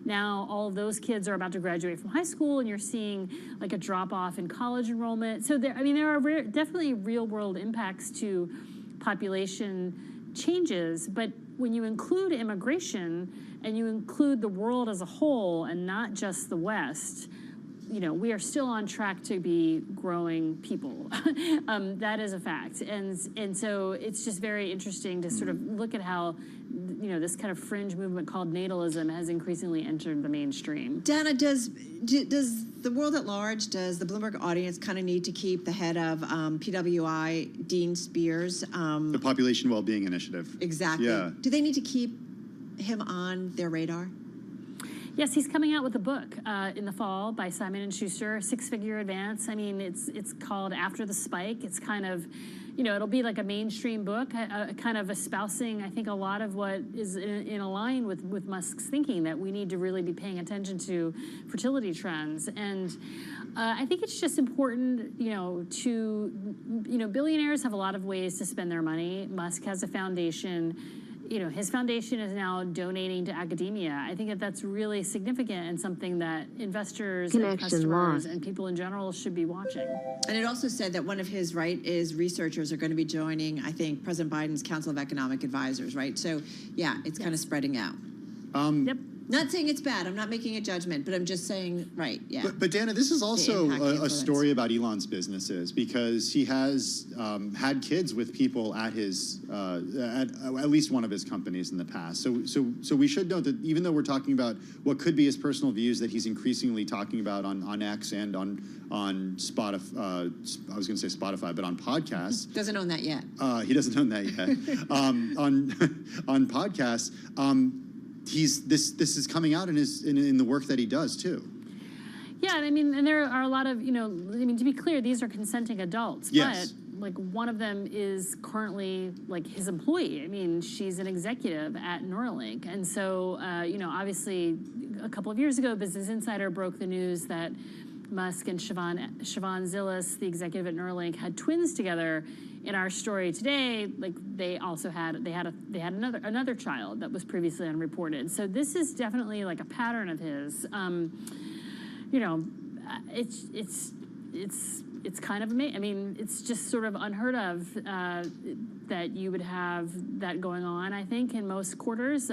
Now all of those kids are about to graduate from high school, and you're seeing like a drop off in college enrollment. So there are definitely real world impacts to population changes. But when you include immigration and you include the world as a whole and not just the West, we are still on track to be growing people. That is a fact. And so it's just very interesting to sort of look at how, this kind of fringe movement called natalism has increasingly entered the mainstream. Dana, does the world at large, does the Bloomberg audience kind of need to keep the head of PWI, Dean Spears? The Population Wellbeing Initiative. Exactly. Yeah. Do they need to keep him on their radar? Yes, he's coming out with a book in the fall by Simon & Schuster, six-figure advance. I mean, it's called After the Spike. It's kind of, it'll be like a mainstream book, kind of espousing, I think, a lot of what is in line with Musk's thinking, that we need to really be paying attention to fertility trends. And I think it's just important, billionaires have a lot of ways to spend their money. Musk has a foundation. His foundation is now donating to academia. I think that's really significant and something that investors and customers and people in general should be watching. And it also said that one of his, researchers are going to be joining, I think, President Biden's Council of Economic Advisors, right? So, yeah, it's kind of spreading out. Yep. Not saying it's bad. I'm not making a judgment, but I'm just saying, yeah. But Dana, this is also a story about Elon's businesses, because he has had kids with people at his at least one of his companies in the past. So we should note that even though we're talking about what could be his personal views that he's increasingly talking about on X and on Spotify, I was going to say Spotify, but on podcasts. Doesn't own that yet. He doesn't own that yet. On podcasts. This is coming out in the work that he does too. Yeah, and there are a lot of, to be clear, these are consenting adults. Yes. But one of them is currently his employee. She's an executive at Neuralink. And so, obviously a couple of years ago, Business Insider broke the news that Musk and Siobhan Zilis, the executive at Neuralink, had twins together. In our story today, they also had another child that was previously unreported. So this is definitely a pattern of his. It's kind of amazing. It's just sort of unheard of that you would have that going on, I think, in most quarters.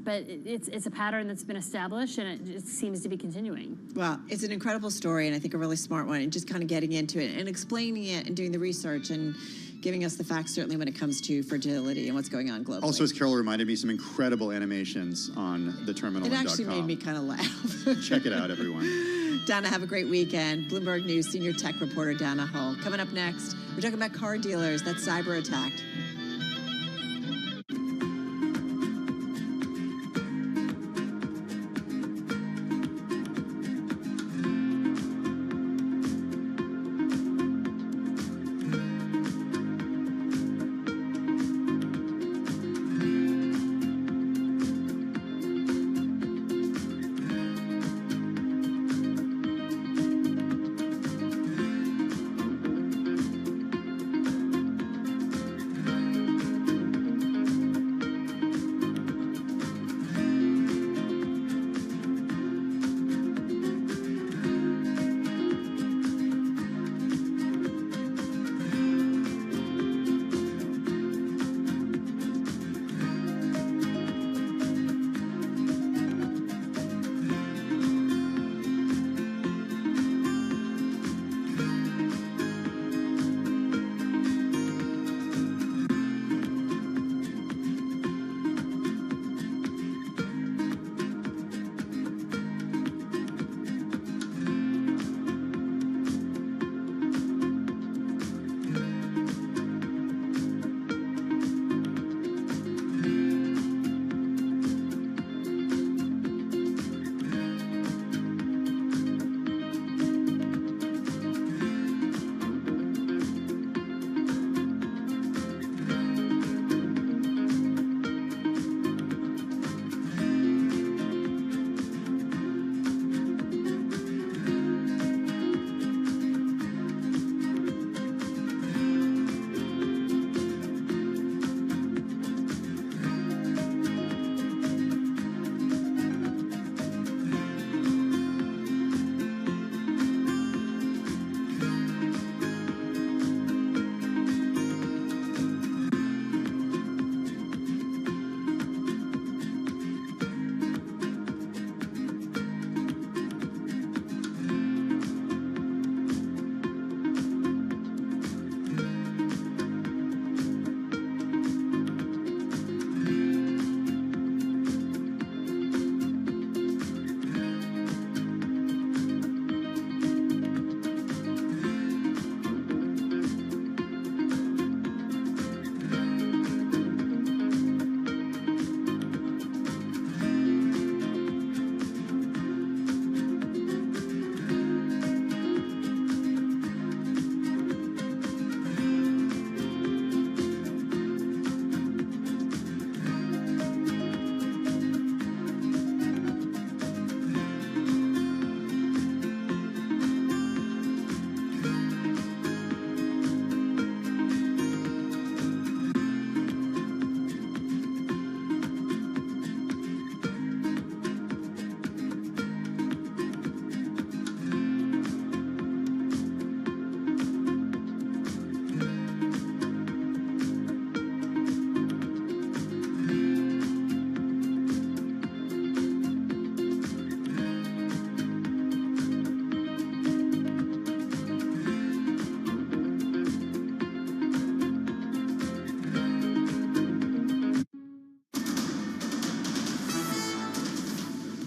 But it's a pattern that's been established, and it seems to be continuing. Well, it's an incredible story, and I think a really smart one, and just kind of getting into it and explaining it and doing the research and giving us the facts, certainly when it comes to fragility and what's going on globally. Also, as Carol reminded me, some incredible animations on the terminal. It actually made me kind of laugh. Check it out, everyone. Dana, have a great weekend. Bloomberg News senior tech reporter Dana Hull. Coming up next, we're talking about car dealers that cyber attacked.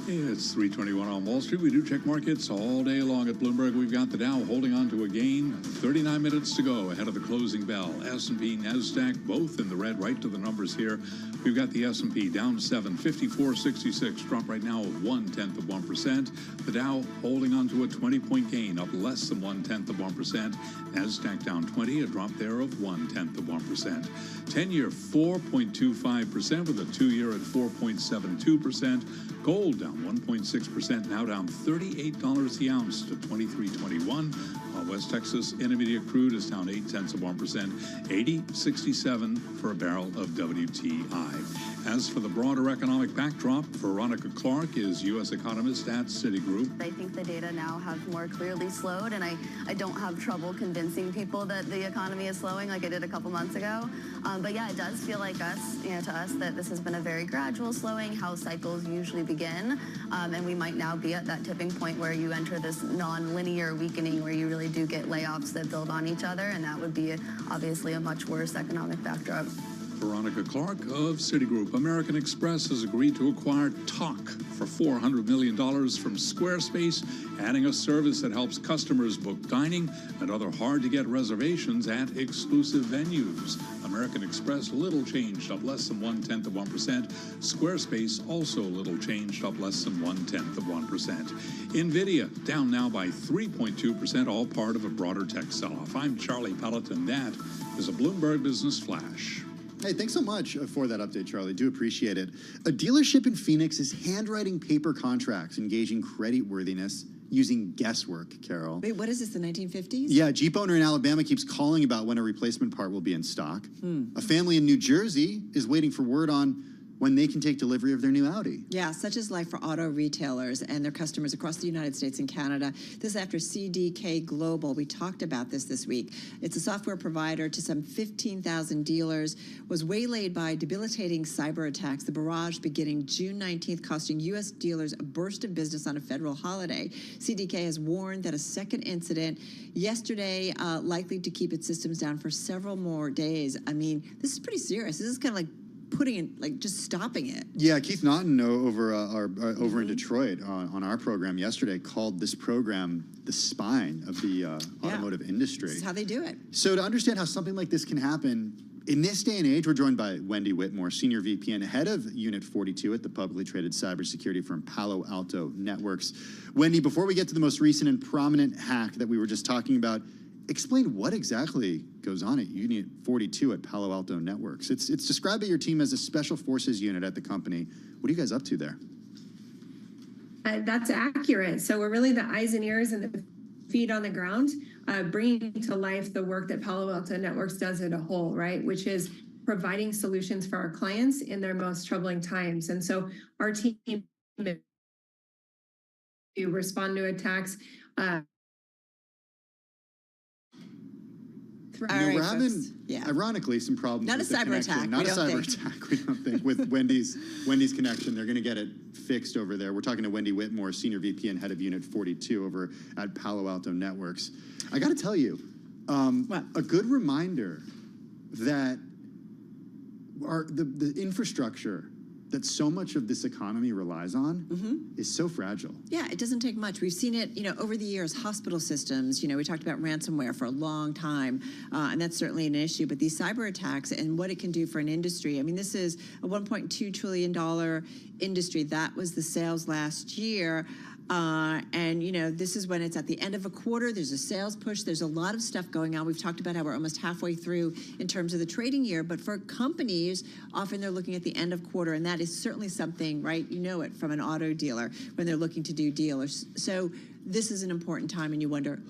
It's 3:21 on Wall Street. We do check markets all day long at Bloomberg. We've got the Dow holding on to a gain. 39 minutes to go ahead of the closing bell. S&P, NASDAQ, both in the red, right to the numbers here. We've got the S&P down 7, 54.66, drop right now of 0.1%. The Dow holding on to a 20-point gain, up less than 0.1%. NASDAQ down 20, a drop there of 0.1%. 10-year 4.25% with a 2-year at 4.72%. Gold down 1.6%, now down $38 the ounce to $23.21. West Texas Intermediate crude is down 0.8%, 80.67 for a barrel of WTI. As for the broader economic backdrop, Veronica Clark is U.S. economist at Citigroup. I think the data now have more clearly slowed, and I don't have trouble convincing people that the economy is slowing like I did a couple months ago. But yeah, it does feel like to us that this has been a very gradual slowing, how cycles usually begin, and we might now be at that tipping point where you enter this non-linear weakening where you really do get layoffs that build on each other, and that would be obviously a much worse economic backdrop. Veronica Clark of Citigroup. American Express has agreed to acquire Talk for $400 million from Squarespace, adding a service that helps customers book dining and other hard-to-get reservations at exclusive venues. American Express little changed, up less than 0.1%. Squarespace also little changed, up less than 0.1%. NVIDIA down now by 3.2%, all part of a broader tech sell-off. I'm Charlie Pelleton. That is a Bloomberg Business Flash. Hey, thanks so much for that update, Charlie. Do appreciate it. A dealership in Phoenix is handwriting paper contracts, engaging creditworthiness using guesswork, Carol. Wait, what is this, the 1950s? Yeah, a Jeep owner in Alabama keeps calling about when a replacement part will be in stock. A family in New Jersey is waiting for word on when they can take delivery of their new Audi. Yeah, such is life for auto retailers and their customers across the United States and Canada. This after CDK Global, we talked about this week. It's a software provider to some 15,000 dealers, was waylaid by debilitating cyber attacks, the barrage beginning June 19th, costing U.S. dealers a burst of business on a federal holiday. CDK has warned that a second incident yesterday likely to keep its systems down for several more days. I mean, this is pretty serious. This is kind of like putting it, like just stopping it. Yeah, Keith Naughton over in Detroit on our program yesterday called this program the spine of the automotive industry. This is how they do it. So to understand how something like this can happen, in this day and age, we're joined by Wendy Whitmore, Senior VP and Head of Unit 42 at the publicly traded cybersecurity firm Palo Alto Networks. Wendy, before we get to the most recent and prominent hack that we were just talking about, explain what exactly goes on at Unit 42 at Palo Alto Networks. It's described by your team as a special forces unit at the company. What are you guys up to there? That's accurate. So we're really the eyes and ears and the feet on the ground, bringing to life the work that Palo Alto Networks does as a whole, right? Which is providing solutions for our clients in their most troubling times. And so our team to respond to attacks. We're having, ironically, some problems Not with a cyber attack. Not a cyber attack, we don't think, with Wendy's connection. They're going to get it fixed over there. We're talking to Wendy Whitmore, Senior VP and Head of Unit 42 over at Palo Alto Networks. I got to tell you, a good reminder that the infrastructure that so much of this economy relies on is so fragile. Yeah, it doesn't take much. We've seen it, over the years, hospital systems, we talked about ransomware for a long time, and that's certainly an issue, but these cyber attacks and what it can do for an industry. I mean, this is a $1.2 trillion industry. That was the sales last year. And this is when it's at the end of a quarter, there's a sales push, there's a lot of stuff going on. We've talked about how we're almost halfway through in terms of the trading year, but for companies, often they're looking at the end of quarter, and that is certainly something, right? You know it from an auto dealer when they're looking to do dealers. So this is an important time, and you wonder,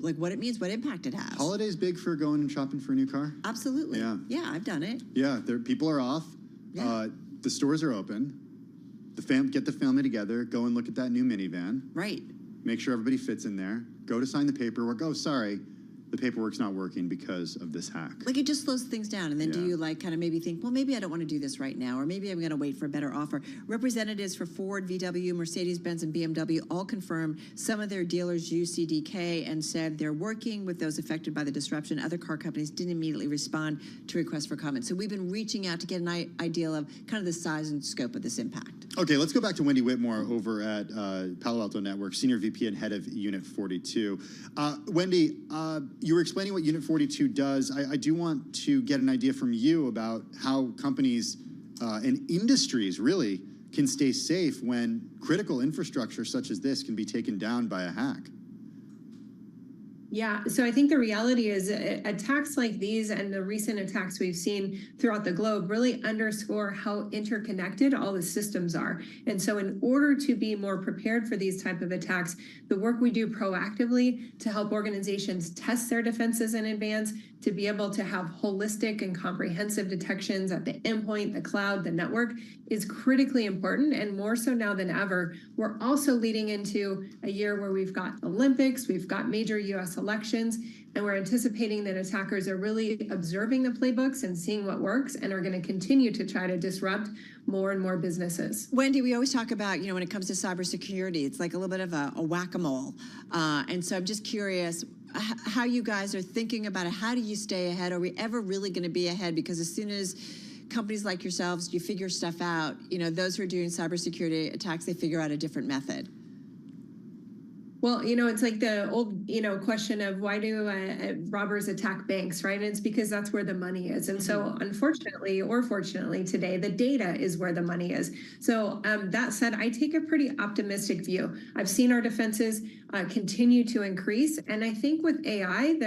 like what it means, what impact it has. Holidays big for going and shopping for a new car? Absolutely. Yeah. Yeah, I've done it. Yeah, people are off. Yeah. The stores are open. Get the family together, go and look at that new minivan. Right. Make sure everybody fits in there. Go to sign the paperwork. Oh, sorry, the paperwork's not working because of this hack. Like it just slows things down. And then do you kind of maybe think, well, maybe I don't want to do this right now, or maybe I'm going to wait for a better offer. Representatives for Ford, VW, Mercedes-Benz, and BMW all confirmed some of their dealers use CDK and said they're working with those affected by the disruption. Other car companies didn't immediately respond to requests for comment. So we've been reaching out to get an idea of kind of the size and scope of this impact. Okay, let's go back to Wendy Whitmore over at Palo Alto Networks, Senior VP and Head of Unit 42. Wendy, you were explaining what Unit 42 does. I do want to get an idea from you about how companies and industries really can stay safe when critical infrastructure such as this can be taken down by a hack. Yeah, so I think the reality is attacks like these and the recent attacks we've seen throughout the globe really underscore how interconnected all the systems are. And so in order to be more prepared for these type of attacks, the work we do proactively to help organizations test their defenses in advance, to be able to have holistic and comprehensive detections at the endpoint, the cloud, the network is critically important, and more so now than ever. We're also leading into a year where we've got Olympics, we've got major US elections, and we're anticipating that attackers are really observing the playbooks and seeing what works and are going to continue to try to disrupt more and more businesses. Wendy, we always talk about, when it comes to cybersecurity, it's like a little bit of a whack-a-mole. And so I'm just curious how you guys are thinking about it. How do you stay ahead? Are we ever really going to be ahead? Because as soon as companies like yourselves, you figure stuff out, those who are doing cybersecurity attacks, they figure out a different method. Well, it's like the old, question of why do robbers attack banks, right? And it's because that's where the money is. And so unfortunately, or fortunately today, the data is where the money is. So that said, I take a pretty optimistic view. I've seen our defenses continue to increase. And I think with AI,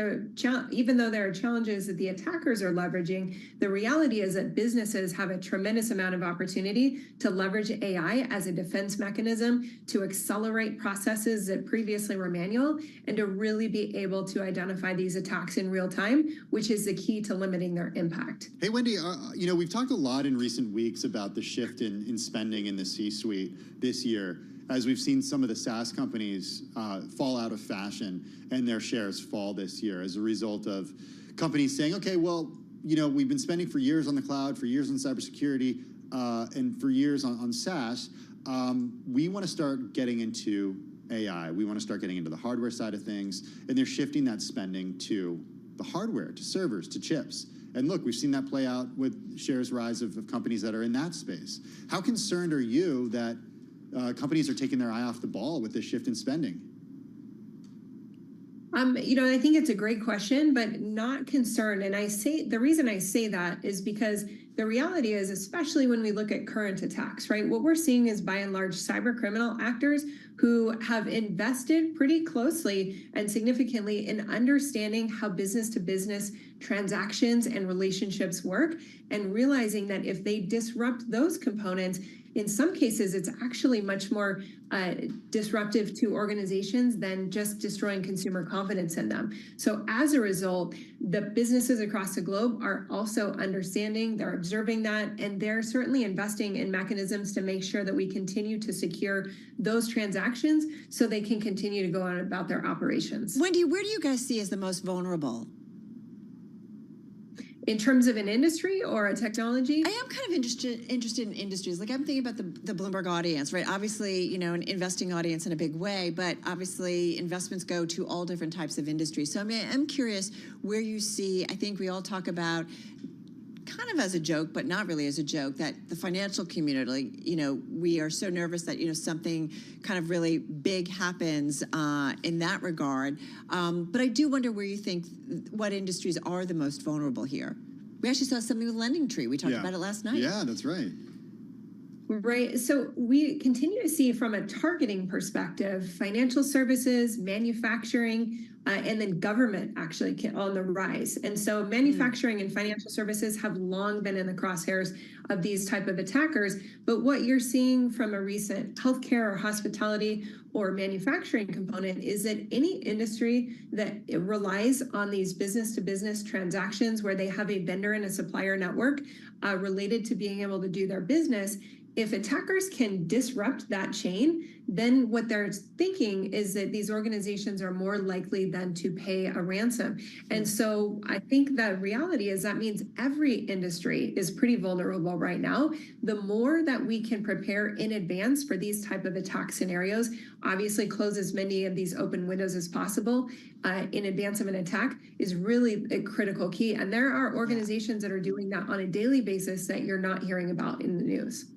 even though there are challenges that the attackers are leveraging, the reality is that businesses have a tremendous amount of opportunity to leverage AI as a defense mechanism to accelerate processes that previously were manual and to really be able to identify these attacks in real time, which is the key to limiting their impact. Hey, Wendy, we've talked a lot in recent weeks about the shift in spending in the C-suite this year, as we've seen some of the SaaS companies fall out of fashion and their shares fall this year as a result of companies saying, okay, well, we've been spending for years on the cloud, for years on cybersecurity, and for years on SaaS. We want to start getting into AI. We want to start getting into the hardware side of things, and they're shifting that spending to the hardware, to servers, to chips. And look, we've seen that play out with shares rise of companies that are in that space. How concerned are you that companies are taking their eye off the ball with this shift in spending? I think it's a great question, but not concerned. And the reason I say that is because the reality is, especially when we look at current attacks, right? What we're seeing is by and large cyber criminal actors who have invested pretty closely and significantly in understanding how business to business transactions and relationships work, and realizing that if they disrupt those components, in some cases, it's actually much more disruptive to organizations than just destroying consumer confidence in them. So as a result, the businesses across the globe are also understanding, they're observing that, and they're certainly investing in mechanisms to make sure that we continue to secure those transactions so they can continue to go on about their operations. Wendy, where do you guys see as the most vulnerable? In terms of an industry or a technology? I am kind of interested in industries. Like I'm thinking about the Bloomberg audience, right? Obviously, an investing audience in a big way, but obviously investments go to all different types of industries. So I'm curious where you see, I think we all talk about kind of as a joke, but not really as a joke, that the financial community, we are so nervous that, something kind of really big happens in that regard. But I do wonder where you think, what industries are the most vulnerable here. We actually saw something with Lending Tree. We talked about it last night. Yeah, that's right. Right. So we continue to see from a targeting perspective, financial services, manufacturing, and then government actually on the rise. And so manufacturing and financial services have long been in the crosshairs of these type of attackers. But what you're seeing from a recent healthcare or hospitality or manufacturing component is that any industry that relies on these business to business transactions where they have a vendor and a supplier network related to being able to do their business, if attackers can disrupt that chain, then what they're thinking is that these organizations are more likely than to pay a ransom. And so I think the reality is that means every industry is pretty vulnerable right now. The more that we can prepare in advance for these type of attack scenarios, obviously close as many of these open windows as possible in advance of an attack is really a critical key. And there are organizations that are doing that on a daily basis that you're not hearing about in the news.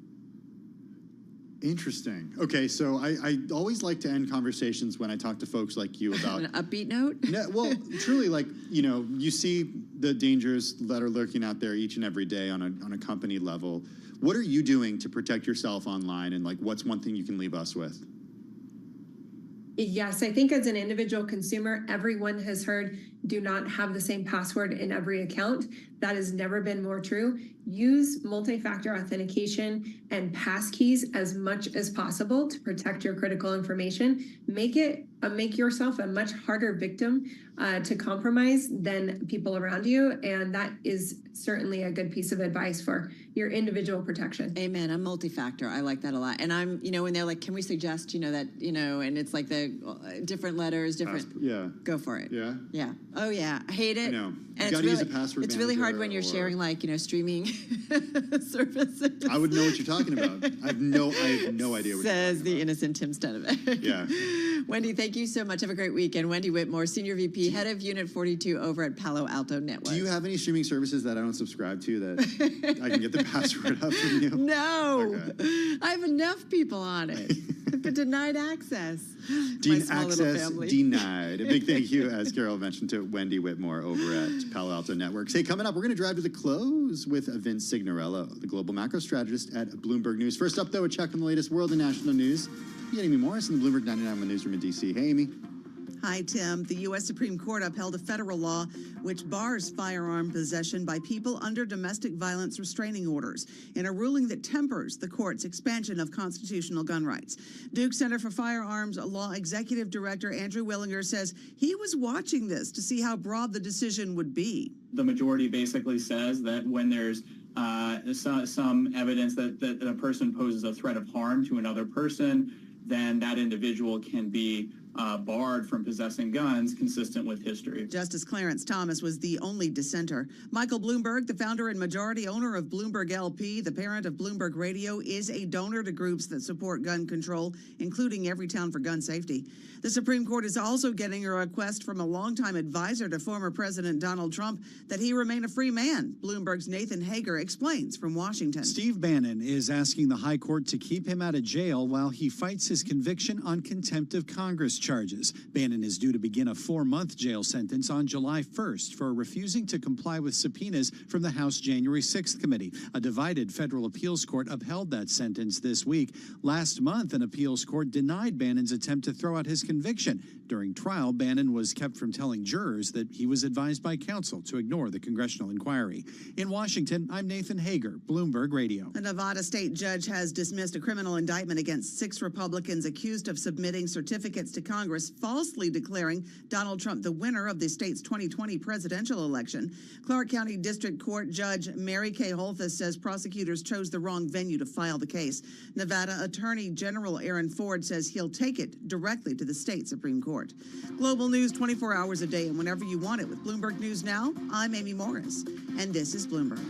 Interesting. Okay, so I always like to end conversations when I talk to folks like you about... On an upbeat note? No, well, truly, like, you know, you see the dangers that are lurking out there each and every day on a company level. What are you doing to protect yourself online, and like, what's one thing you can leave us with? Yes, I think as an individual consumer, everyone has heard do not have the same password in every account. That has never been more true. Use multi-factor authentication and passkeys as much as possible to protect your critical information. Make yourself a much harder victim to compromise than people around you, and that is certainly a good piece of advice for your individual protection. Amen. I'm multi-factor. I like that a lot. And I'm, you know, when they're like, can we suggest, you know, that, you know, and it's like the different letters, different. Yeah. Go for it. Yeah? Yeah. Oh, yeah. I hate it. I know. And You gotta use a password it's really hard manager when you're or- sharing, like, you know, streaming services. I would know what you're talking about. I have no idea what Says you're the talking innocent Tim Stenevec. Yeah. Wendy, thank you so much. Have a great weekend. Wendy Whitmore, Senior VP, Head of Unit 42 over at Palo Alto Network. about. Do you have any streaming services that I don't subscribe to that I can get the password up from you? No. Okay. I have enough people on it. I've been denied access. My small little Access family. denied. A big thank you, as Carol mentioned, to Wendy Whitmore over at Palo Alto Networks. Hey, coming up, we're going to drive to the close with Vince Signorello, the global macro strategist at Bloomberg News. First up, though, a check on the latest world and national news. Amy Morris in the Bloomberg 99 newsroom in D.C. Hey, Amy. Hi, Tim. The U.S. Supreme Court upheld a federal law which bars firearm possession by people under domestic violence restraining orders in a ruling that tempers the court's expansion of constitutional gun rights. Duke Center for Firearms Law Executive Director Andrew Willinger says he was watching this to see how broad the decision would be. The majority basically says that when there's some evidence that a person poses a threat of harm to another person, then that individual can be barred from possessing guns consistent with history. Justice Clarence Thomas was the only dissenter. Michael Bloomberg, the founder and majority owner of Bloomberg LP, the parent of Bloomberg Radio, is a donor to groups that support gun control, including Everytown for Gun Safety. The Supreme Court is also getting a request from a longtime advisor to former President Donald Trump that he remain a free man. Bloomberg's Nathan Hager explains from Washington. Steve Bannon is asking the High Court to keep him out of jail while he fights his conviction on contempt of Congress charges. Bannon is due to begin a 4-month jail sentence on July 1st for refusing to comply with subpoenas from the House January 6th committee. A divided federal appeals court upheld that sentence this week. Last month, an appeals court denied Bannon's attempt to throw out his conviction. During trial, Bannon was kept from telling jurors that he was advised by counsel to ignore the congressional inquiry. In Washington, I'm Nathan Hager, Bloomberg Radio. A Nevada state judge has dismissed a criminal indictment against 6 Republicans accused of submitting certificates to Congress falsely declaring Donald Trump the winner of the state's 2020 presidential election. Clark County District Court Judge Mary Kay Holthus says prosecutors chose the wrong venue to file the case. Nevada Attorney General Aaron Ford says he'll take it directly to the state Supreme Court. Global news 24 hours a day and whenever you want it with Bloomberg News Now. I'm Amy Morris, and this is Bloomberg.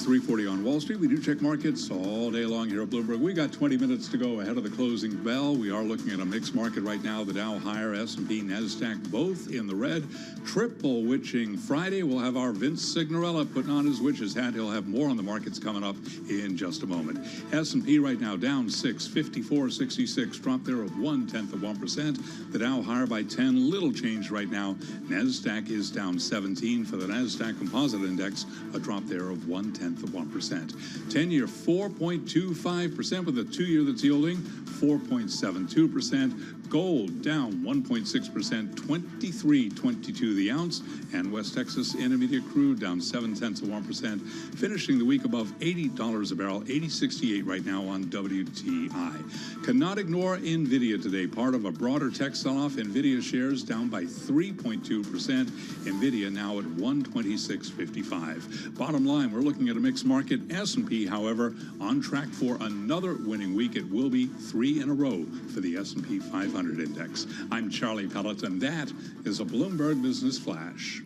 3:40 on Wall Street. We do check markets all day long here at Bloomberg. We got 20 minutes to go ahead of the closing bell. We are looking at a mixed market right now. The Dow higher, S&P, NASDAQ, both in the red. Triple witching Friday. We'll have our Vince Signorella putting on his witch's hat. He'll have more on the markets coming up in just a moment. S&P right now down 6, 54.66. Drop there of 0.1%. The Dow higher by 10. Little change right now. NASDAQ is down 17 for the NASDAQ Composite Index. A drop there of 0.1%. 10-year 4.25% with a 2-year that's yielding 4.72%. Gold down 1.6%, 23.22 the ounce, and West Texas Intermediate crude down 0.7%, finishing the week above $80 a barrel, 80.68 right now on WTI. Cannot ignore Nvidia today, part of a broader tech sell-off. Nvidia shares down by 3.2%. Nvidia now at 126.55. Bottom line, we're looking at a mixed market. S&P, however, on track for another winning week. It will be 3 in a row for the S&P 500 index. I'm Charlie Pellet, and that is a Bloomberg Business Flash.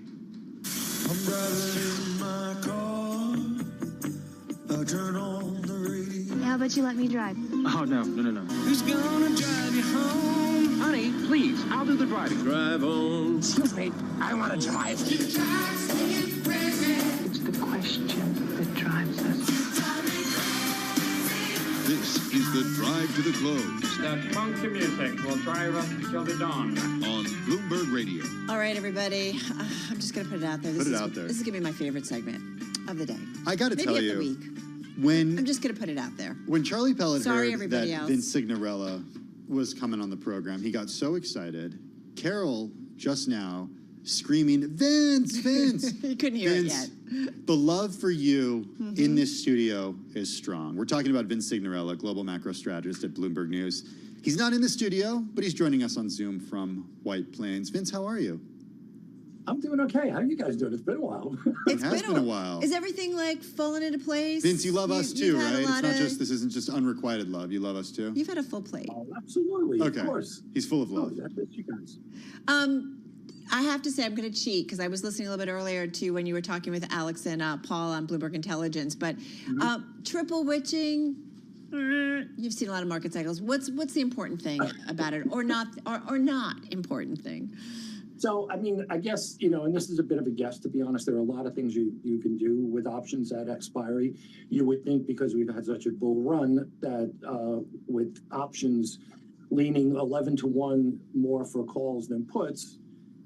I'm driving in my car. I turn on the radio. How about you let me drive? Oh, no. Who's gonna drive you home? Honey, please, I'll do the driving. Drive on. Excuse me, I want to drive. It's the question that drives us. This is the Drive to the Close. That funky music will drive us till the dawn. On Bloomberg Radio. All right, everybody. I'm just going to put it out there. This is going to be my favorite segment of the day. I got to tell you. Maybe of the week. I'm just going to put it out there. When Charlie Pellet heard that else. Vince Signorella was coming on the program, he got so excited. Carol, just now, screaming, Vince! You couldn't hear it yet. The love for you in this studio is strong. We're talking about Vince Signorella, global macro strategist at Bloomberg News. He's not in the studio, but he's joining us on Zoom from White Plains. Vince, how are you? I'm doing okay. How are you guys doing? It's been a while. It has been a while. Is everything falling into place? Vince, you love us too, right? This isn't just unrequited love. You love us too? You've had a full plate. Oh, absolutely. Okay. Of course. He's full of love. I miss you guys. I have to say I'm going to cheat because I was listening a little bit earlier to when you were talking with Alex and Paul on Bloomberg Intelligence. But triple witching, you've seen a lot of market cycles. What's the important thing about it, or not important thing? So, I mean, I guess, and this is a bit of a guess, to be honest. There are a lot of things you can do with options at expiry. You would think because we've had such a bull run that with options leaning 11-1 more for calls than puts,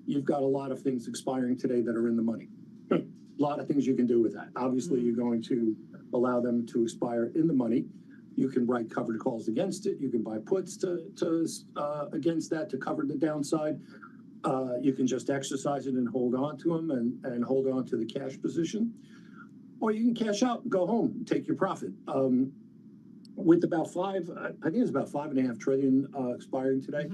you've got a lot of things expiring today that are in the money. A lot of things you can do with that. Obviously, you're going to allow them to expire in the money. You can write covered calls against it. You can buy puts against that to cover the downside. You can just exercise it and hold on to them and hold on to the cash position. Or you can cash out and go home and take your profit. With about I think it's about $5.5 trillion expiring today.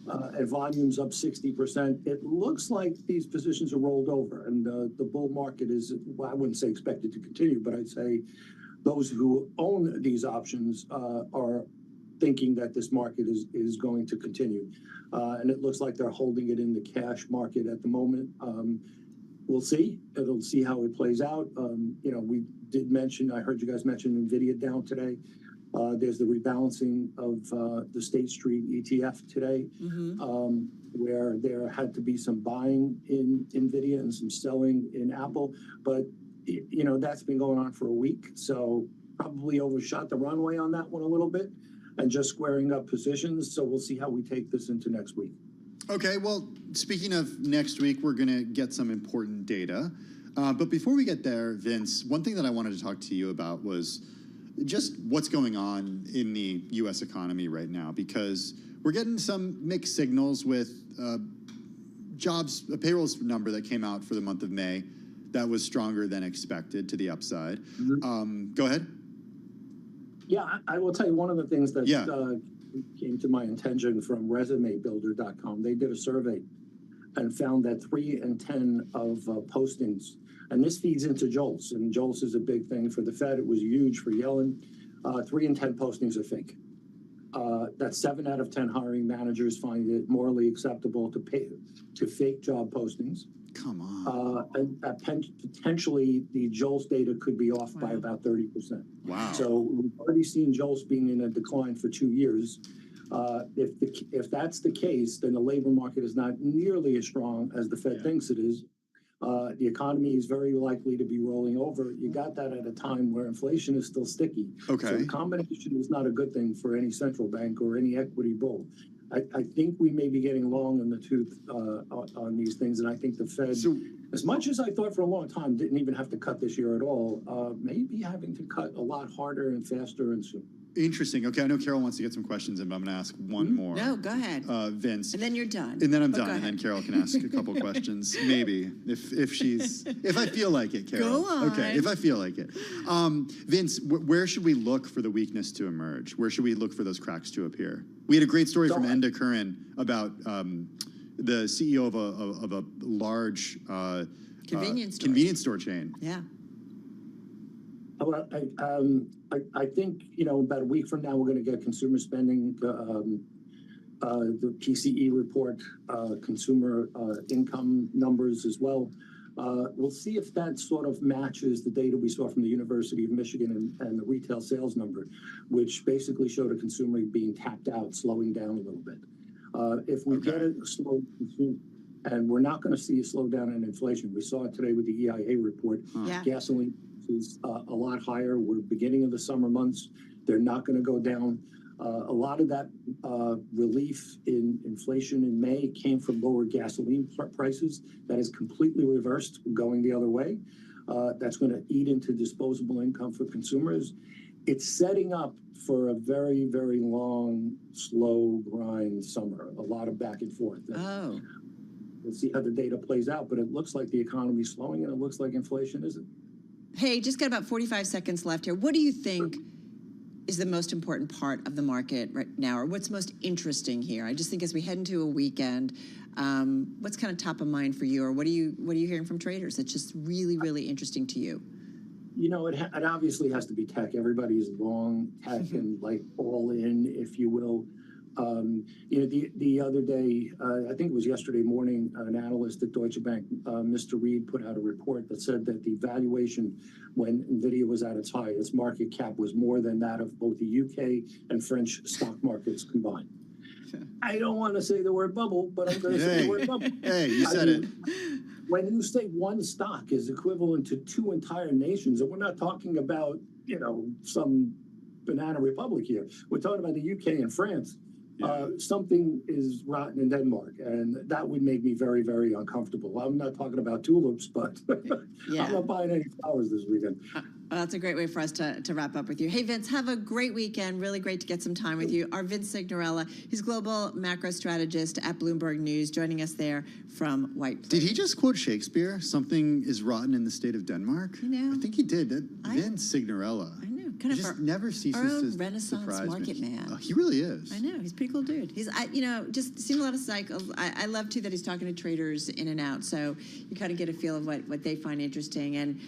And volumes up 60%. It looks like these positions are rolled over, and the bull market is, well, I wouldn't say expected to continue, but I'd say those who own these options are thinking that this market is going to continue. And it looks like they're holding it in the cash market at the moment. We'll see. It'll see how it plays out. We did mention, I heard you guys mention NVIDIA down today. There's the rebalancing of the State Street ETF today, where there had to be some buying in NVIDIA and some selling in Apple. But, that's been going on for a week. So probably overshot the runway on that one a little bit and just squaring up positions. So we'll see how we take this into next week. Okay, well, speaking of next week, we're going to get some important data. But before we get there, Vince, one thing that I wanted to talk to you about was just what's going on in the U.S. economy right now, because we're getting some mixed signals with a payrolls number that came out for the month of May that was stronger than expected to the upside. Go ahead. Yeah, I will tell you one of the things that came to my attention from resumebuilder.com. They did a survey and found that 3 in 10 of postings, and this feeds into JOLTS, and JOLTS is a big thing for the Fed. It was huge for Yellen. 3 in 10 postings are fake. That's 7 out of 10 hiring managers find it morally acceptable to fake job postings. Come on. Potentially the JOLTS data could be off by about 30%. Wow. So we've already seen JOLTS being in a decline for 2 years. If that's the case, then the labor market is not nearly as strong as the Fed thinks it is. The economy is very likely to be rolling over. You got that at a time where inflation is still sticky. Okay. So the combination is not a good thing for any central bank or any equity bull. I think we may be getting long in the tooth on these things, and I think the Fed, as much as I thought for a long time, didn't even have to cut this year at all, may be having to cut a lot harder and faster and soon. Interesting. Okay, I know Carol wants to get some questions in, but I'm going to ask one more. No, go ahead. Vince. And then you're done. And then I'm But done, go and then ahead. Carol can ask a couple questions, maybe, if I feel like it, Carol. Go on. Okay, if I feel like it. Vince, where should we look for the weakness to emerge? Where should we look for those cracks to appear? We had a great story from Enda Curran about the CEO of a large convenience store chain. Yeah. Well, I think, about a week from now, we're going to get consumer spending, the PCE report, consumer income numbers as well. We'll see if that sort of matches the data we saw from the University of Michigan and the retail sales number, which basically showed a consumer being tapped out, slowing down a little bit. If we get a slow consumer, and we're not going to see a slowdown in inflation. We saw it today with the EIA report. Yeah. Gasoline is a lot higher. We're beginning of the summer months. They're not going to go down. A lot of that relief in inflation in May came from lower gasoline prices. That is completely reversed, going the other way. That's going to eat into disposable income for consumers. It's setting up for a very, very long, slow grind summer, a lot of back and forth. Oh. We'll see how the data plays out, but it looks like the economy's slowing and it looks like inflation isn't. Hey, just got about 45 seconds left here. What do you think is the most important part of the market right now, or what's most interesting here? I just think as we head into a weekend, what's kind of top of mind for you, or what are you hearing from traders that's just really, really interesting to you? It obviously has to be tech. Everybody's long tech and like all in, if you will. The other day, I think it was yesterday morning, an analyst at Deutsche Bank, Mr. Reed, put out a report that said that the valuation when NVIDIA was at its high, its market cap was more than that of both the UK and French stock markets combined. I don't want to say the word bubble, but I'm going to say the word bubble. Hey, you said it. When you say one stock is equivalent to two entire nations, and we're not talking about, some banana republic here. We're talking about the UK and France. Something is rotten in Denmark, and that would make me very, very uncomfortable. I'm not talking about tulips, but I'm not buying any flowers this weekend. Well, that's a great way for us to wrap up with you. Hey, Vince, have a great weekend. Really great to get some time with you. Our Vince Signorella, he's global macro strategist at Bloomberg News, joining us there from White Plains. Did he just quote Shakespeare? Something is rotten in the state of Denmark? I think he did. Vince Signorella. I know. Kind he of just never ceases to Renaissance surprise market me. man. Oh, he really is. I know. He's a pretty cool dude. He's, just seen a lot of cycles. I love, too, that he's talking to traders in and out. So you kind of get a feel of what they find interesting. And,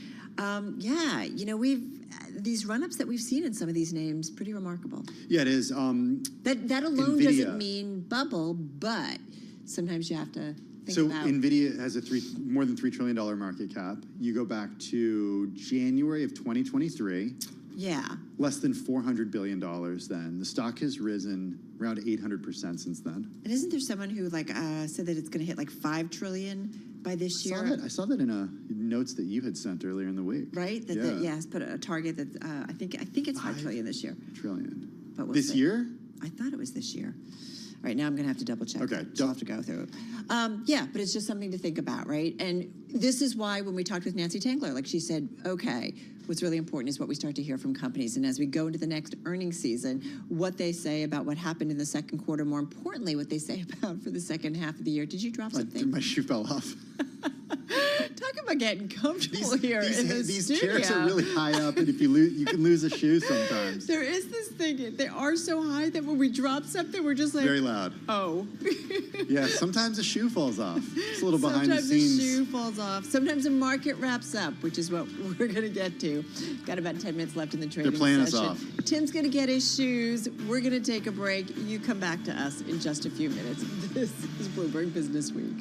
these run-ups that we've seen in some of these names, pretty remarkable. Yeah, it is. That alone NVIDIA doesn't mean bubble, but sometimes you have to think So about. NVIDIA has a more than $3 trillion market cap. You go back to January of 2023. Yeah. Less than $400 billion then. The stock has risen around 800% since then. And isn't there someone who said that it's going to hit like $5 trillion by this year? I saw that in notes that you had sent earlier in the week. Right? Has put a target that I think it's $5 trillion this year. Trillion. But we'll this see. year? I thought it was this year. All right, now I'm going to have to double check. Okay. I'll have to go through it. But it's just something to think about, right? And this is why when we talked with Nancy Tangler, she said, okay, what's really important is what we start to hear from companies. And as we go into the next earnings season, what they say about what happened in the second quarter, more importantly, what they say about for the second half of the year. Did you drop something? My shoe fell off. Talk about getting comfortable here in the These studio. chairs are really high up, and if you lose, you can lose a shoe sometimes. There is this thing. They are so high that when we drop something, we're just like... Very loud. Oh. Yeah, sometimes a shoe falls off. It's a little behind the scenes. Sometimes a shoe falls off. Sometimes a market wraps up, which is what we're going to get to. Got about 10 minutes left in the trading session. They're playing us off. Tim's going to get his shoes. We're going to take a break. You come back to us in just a few minutes. This is Bloomberg Business Week.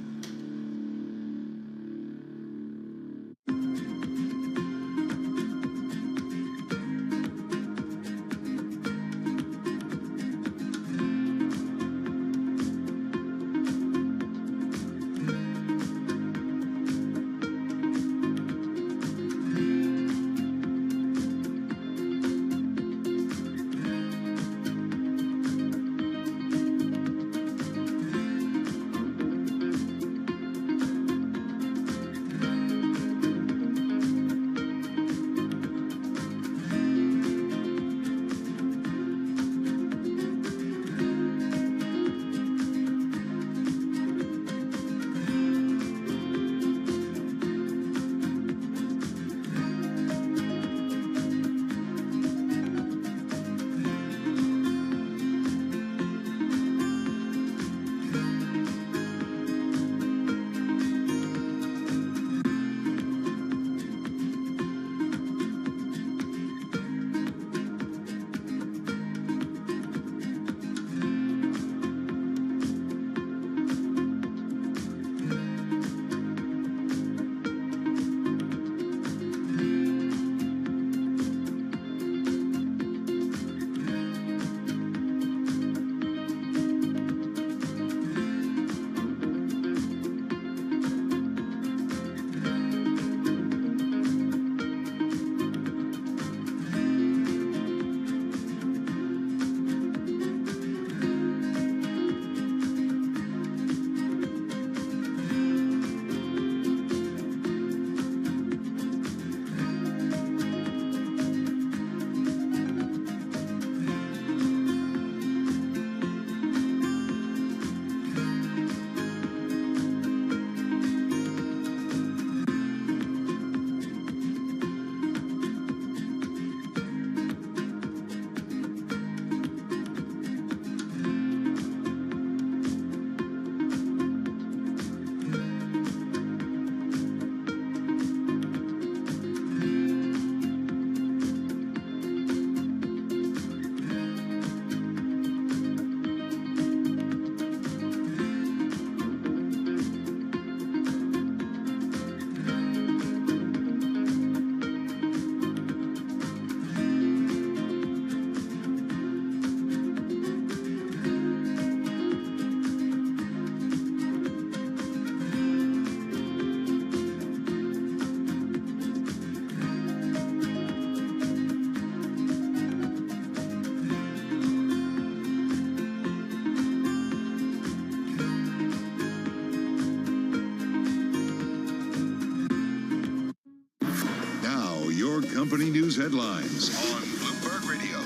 headlines on Bloomberg Radio.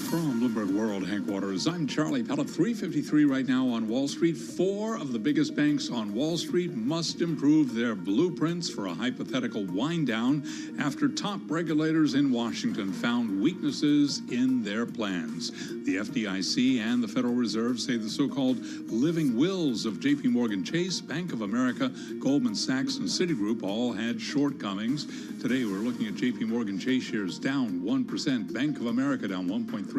From Bloomberg World Headquarters, I'm Charlie Pellet. 3:53 right now on Wall Street. Four of the biggest banks on Wall Street must improve their blueprints for a hypothetical wind down after top regulators in Washington found weaknesses in their plans. The FDIC and the Federal Reserve say the so-called living wills of JP Morgan Chase, Bank of America, Goldman Sachs, and Citigroup all had shortcomings. Today we're looking at JP Morgan Chase shares down 1%, Bank of America down 1.3%,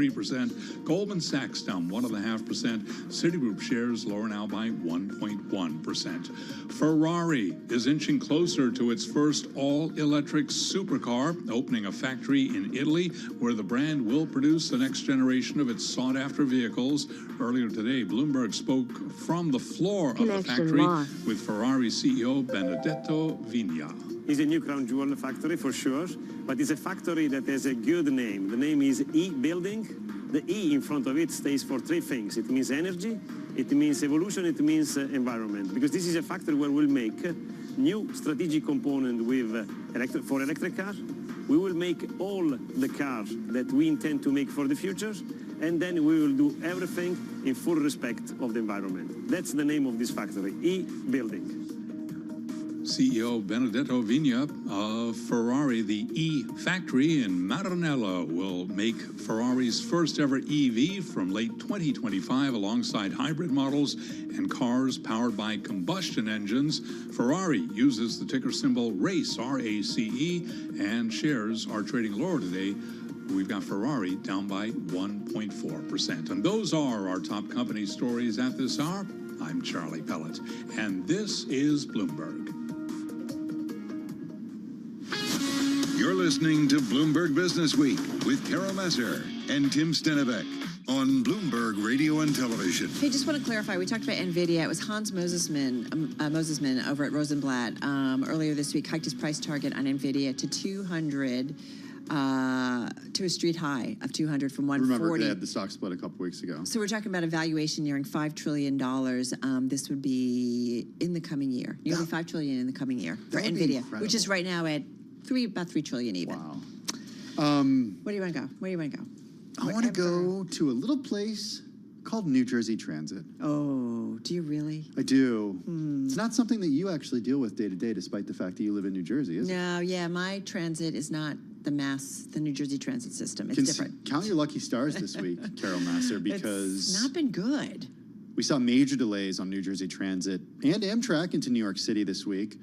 Goldman Sachs down 1.5%, Citigroup shares lower now by 1.1%. Ferrari is inching closer to its first all-electric supercar, opening a factory in Italy where the brand will produce the next generation of its sought-after vehicles. Earlier today, Bloomberg spoke from the floor of the factory with Ferrari CEO Benedetto Vigna. It's a new crown jewel factory for sure, but it's a factory that has a good name. The name is E-Building. The E in front of it stays for three things. It means energy, it means evolution, it means environment. Because this is a factory where we'll make new strategic component with for electric cars. We will make all the cars that we intend to make for the future, and then we will do everything in full respect of the environment. That's the name of this factory, E-Building. CEO Benedetto Vigna of Ferrari, the E-Factory in Maranello, will make Ferrari's first ever EV from late 2025 alongside hybrid models and cars powered by combustion engines. Ferrari uses the ticker symbol RACE, R-A-C-E, and shares are trading lower today. We've got Ferrari down by 1.4%. And those are our top company stories at this hour. I'm Charlie Pellet, and this is Bloomberg. You're listening to Bloomberg Business Week with Carol Messer and Tim Stenevec on Bloomberg Radio and Television. Hey, just want to clarify, we talked about NVIDIA. It was Hans Mosesman over at Rosenblatt earlier this week hiked his price target on NVIDIA to 200, to a street high of 200 from 140. Remember, they had the stock split a couple weeks ago. So we're talking about a valuation nearing $5 trillion. This would be in the coming year, nearly $5 trillion in the coming year for NVIDIA, which is right now at about $3 trillion even. Wow. Where do you want to go? Where do you want to go? I want to go to a little place called New Jersey Transit. Oh, do you really? I do. It's not something that you actually deal with day to day, despite the fact that you live in New Jersey, is it? No, yeah, my transit is not the New Jersey transit system. It's different. Count your lucky stars this week, Carol Master, because it's not been good. We saw major delays on New Jersey Transit and Amtrak into New York City this week.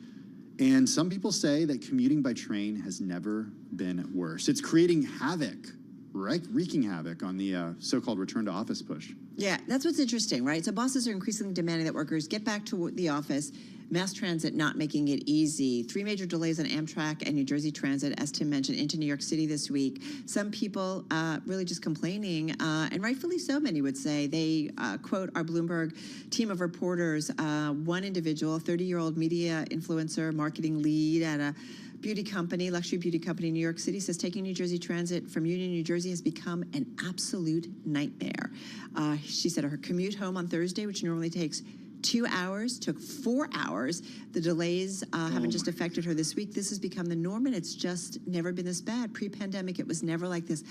And some people say that commuting by train has never been worse. It's creating havoc, right? Wreaking havoc on the so-called return to office push. Yeah, that's what's interesting, right? So bosses are increasingly demanding that workers get back to the office. Mass transit not making it easy. 3 major delays on Amtrak and New Jersey Transit, as Tim mentioned, into New York City this week. Some people really just complaining, and rightfully so, many would say. They quote our Bloomberg team of reporters. One individual, 30-year-old media influencer, marketing lead at a beauty company, luxury beauty company in New York City, says taking New Jersey Transit from Union, New Jersey has become an absolute nightmare. She said her commute home on Thursday, which normally takes 2 hours, took 4 hours. The delays haven't just affected her this week. This has become the norm, and it's just never been this bad. Pre-pandemic, it was never like this.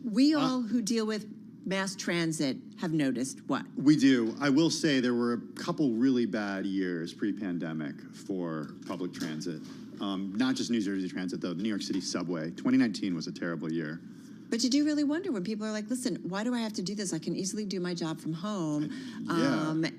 We all who deal with mass transit have noticed what? We do. I will say there were a couple really bad years pre-pandemic for public transit. Not just New Jersey Transit, though. The New York City subway. 2019 was a terrible year. But you do really wonder when people are like, listen, why do I have to do this? I can easily do my job from home.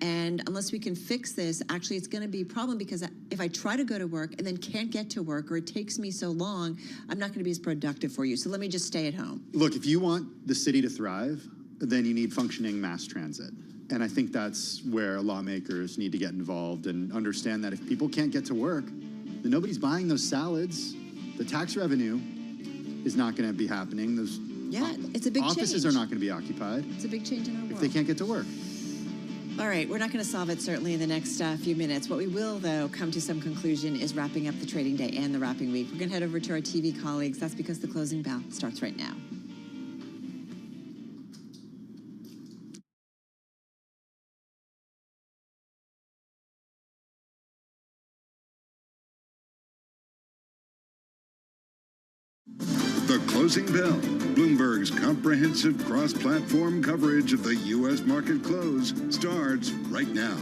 And unless we can fix this, actually, it's going to be a problem because if I try to go to work and then can't get to work or it takes me so long, I'm not going to be as productive for you. So let me just stay at home. Look, if you want the city to thrive, then you need functioning mass transit. And I think that's where lawmakers need to get involved and understand that if people can't get to work, then nobody's buying those salads. The tax revenue is not going to be happening. Those it's a big offices change. are not going to be occupied. It's a big change in our world. If they can't get to work. All right, we're not going to solve it certainly in the next few minutes. What we will, though, come to some conclusion is wrapping up the trading day and the wrapping week. We're going to head over to our TV colleagues. That's because the closing bell starts right now. The Closing Bell, Bloomberg's comprehensive cross-platform coverage of the U.S. market close, starts right now.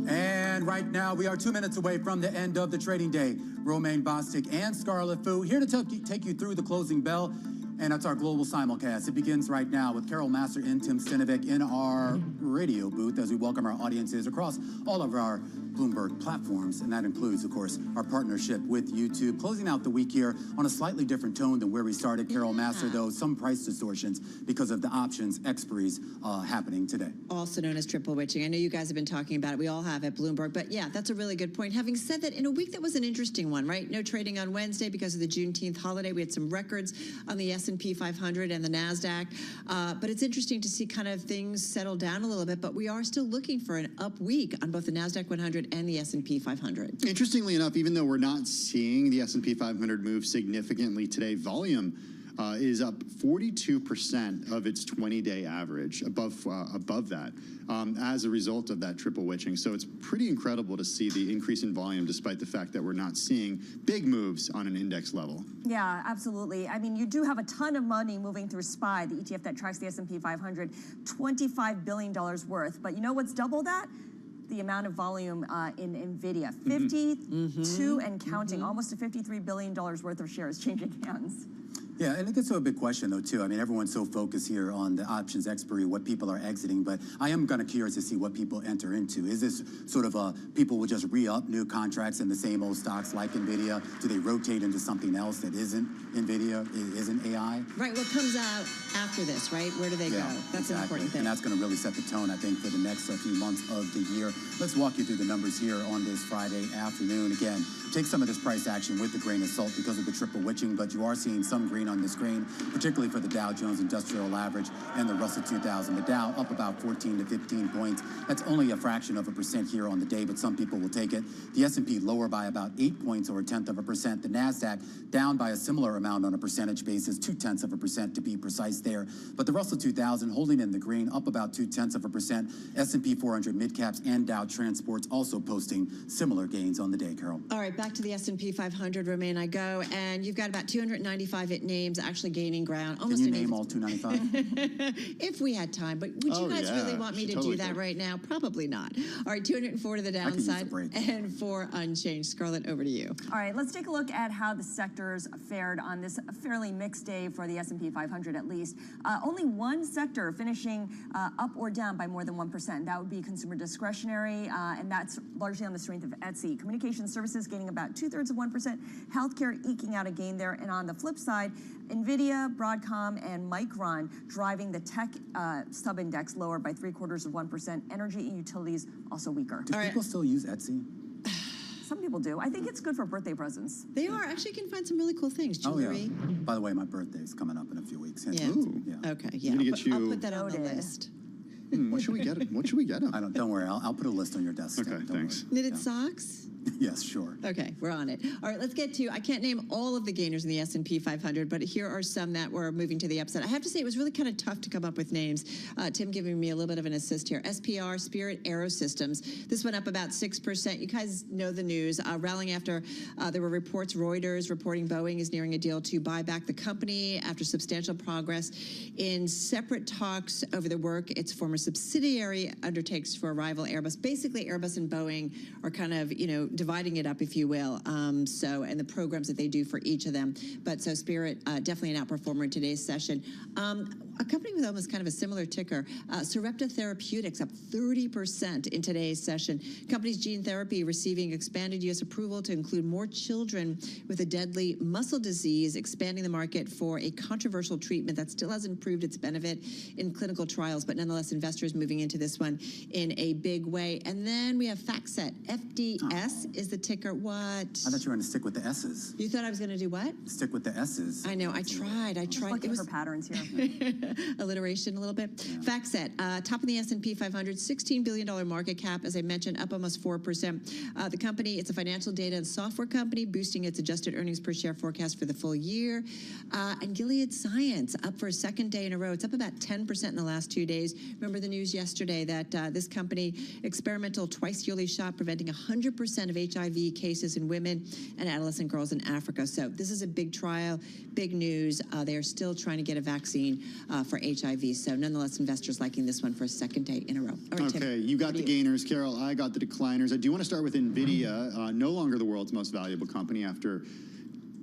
And right now, we are 2 minutes away from the end of the trading day. Romaine Bostic and Scarlett Fu here to take you through the closing bell. And that's our global simulcast. It begins right now with Carol Master and Tim Stenovic in our radio booth as we welcome our audiences across all of our Bloomberg platforms. And that includes, of course, our partnership with YouTube. Closing out the week here on a slightly different tone than where we started. Carol Master, though, some price distortions because of the options expiries happening today. Also known as triple witching. I know you guys have been talking about it. We all have at Bloomberg. But yeah, that's a really good point. Having said that, in a week that was an interesting one, right? No trading on Wednesday because of the Juneteenth holiday. We had some records on the S&P 500 and the NASDAQ. But it's interesting to see kind of things settle down a little bit. But we are still looking for an up week on both the NASDAQ 100 and the S&P 500. Interestingly enough, even though we're not seeing the S&P 500 move significantly today, volume is up 42% of its 20-day average, above that, as a result of that triple witching. So it's pretty incredible to see the increase in volume despite the fact that we're not seeing big moves on an index level. Yeah, absolutely. I mean, you do have a ton of money moving through SPY, the ETF that tracks the S&P 500, $25 billion worth. But you know what's double that? The amount of volume in NVIDIA, 52 and counting, almost a $53 billion worth of shares changing hands. Yeah, and it gets to a big question, though, too. I mean, everyone's so focused here on the options expiry, what people are exiting, but I am kind of curious to see what people enter into. Is this sort of people will just re-up new contracts in the same old stocks like NVIDIA? Do they rotate into something else that isn't NVIDIA, isn't AI? Right, what comes out after this, right? Where do they go? That's an important thing. And that's going to really set the tone, I think, for the next few months of the year. Let's walk you through the numbers here on this Friday afternoon. Again, take some of this price action with a grain of salt because of the triple witching, but you are seeing some green on the screen, particularly for the Dow Jones Industrial Average and the Russell 2000. The Dow up about 14 to 15 points. That's only a fraction of a percent here on the day, but some people will take it. The S&P lower by about 8 points or 1/10%. The NASDAQ down by a similar amount on a percentage basis, 0.2% to be precise there. But the Russell 2000 holding in the green, up about 0.2%. S&P 400 mid-caps and Dow Transports also posting similar gains on the day, Carol. All right, back to the S&P 500, Romaine, I go, and you've got about 295 names actually gaining ground. Can you name all 295? If we had time, but would you guys really want me to do that right now? Probably not. All right, 204 to the downside and 4 unchanged. Scarlett, over to you. All right, let's take a look at how the sectors fared on this fairly mixed day for the S&P 500 at least. Only one sector finishing up or down by more than 1%. That would be consumer discretionary, and that's largely on the strength of Etsy. Communication services gaining about 2/3 of 1%. Healthcare eking out a gain there. And on the flip side, NVIDIA, Broadcom, and Micron driving the tech sub-index lower by 0.75%. Energy and utilities also weaker. Do people still use Etsy? Some people do. I think it's good for birthday presents. They are. Actually, you can find some really cool things. Jewelry. Oh, yeah. By the way, my birthday's coming up in a few weeks. Yeah. Ooh. Yeah. Okay, yeah. I'll put that on the list. What should we get him? What should we get him? Don't worry. I'll put a list on your desk. Okay, thanks. Knitted socks? Yes, sure. Okay, we're on it. All right, let's get to, I can't name all of the gainers in the S&P 500, but here are some that were moving to the upside. I have to say, it was really kind of tough to come up with names. Tim giving me a little bit of an assist here. SPR, Spirit Aerosystems. This went up about 6%. You guys know the news. Rallying after there were reports, Reuters reporting Boeing is nearing a deal to buy back the company after substantial progress in separate talks over the work its former subsidiary undertakes for a rival Airbus. Basically, Airbus and Boeing are kind of, dividing it up, if you will, and the programs that they do for each of them. But so Spirit, definitely an outperformer in today's session. A company with almost kind of a similar ticker, Sarepta Therapeutics, up 30% in today's session. Company's gene therapy receiving expanded U.S. approval to include more children with a deadly muscle disease, expanding the market for a controversial treatment that still hasn't proved its benefit in clinical trials, but nonetheless, investors moving into this one in a big way. And then we have FactSet. FDS is the ticker. What? I thought you were going to stick with the S's. You thought I was going to do what? Stick with the S's. I know. I tried. Looking for patterns here. Alliteration a little bit. Yeah. FactSet, top of the S&P 500, $16 billion market cap, as I mentioned, up almost 4%. The company, it's a financial data and software company, boosting its adjusted earnings per share forecast for the full year. And Gilead Science, up for a second day in a row. It's up about 10% in the last 2 days. Remember the news yesterday that this company, experimental twice-yearly shot preventing 100% of HIV cases in women and adolescent girls in Africa. So this is a big trial, big news. They are still trying to get a vaccine for HIV. So nonetheless, investors liking this one for a second day in a row. All right, Okay, Tim, you got over the to you. gainers, Carol. I got the decliners. I do want to start with NVIDIA, no longer the world's most valuable company after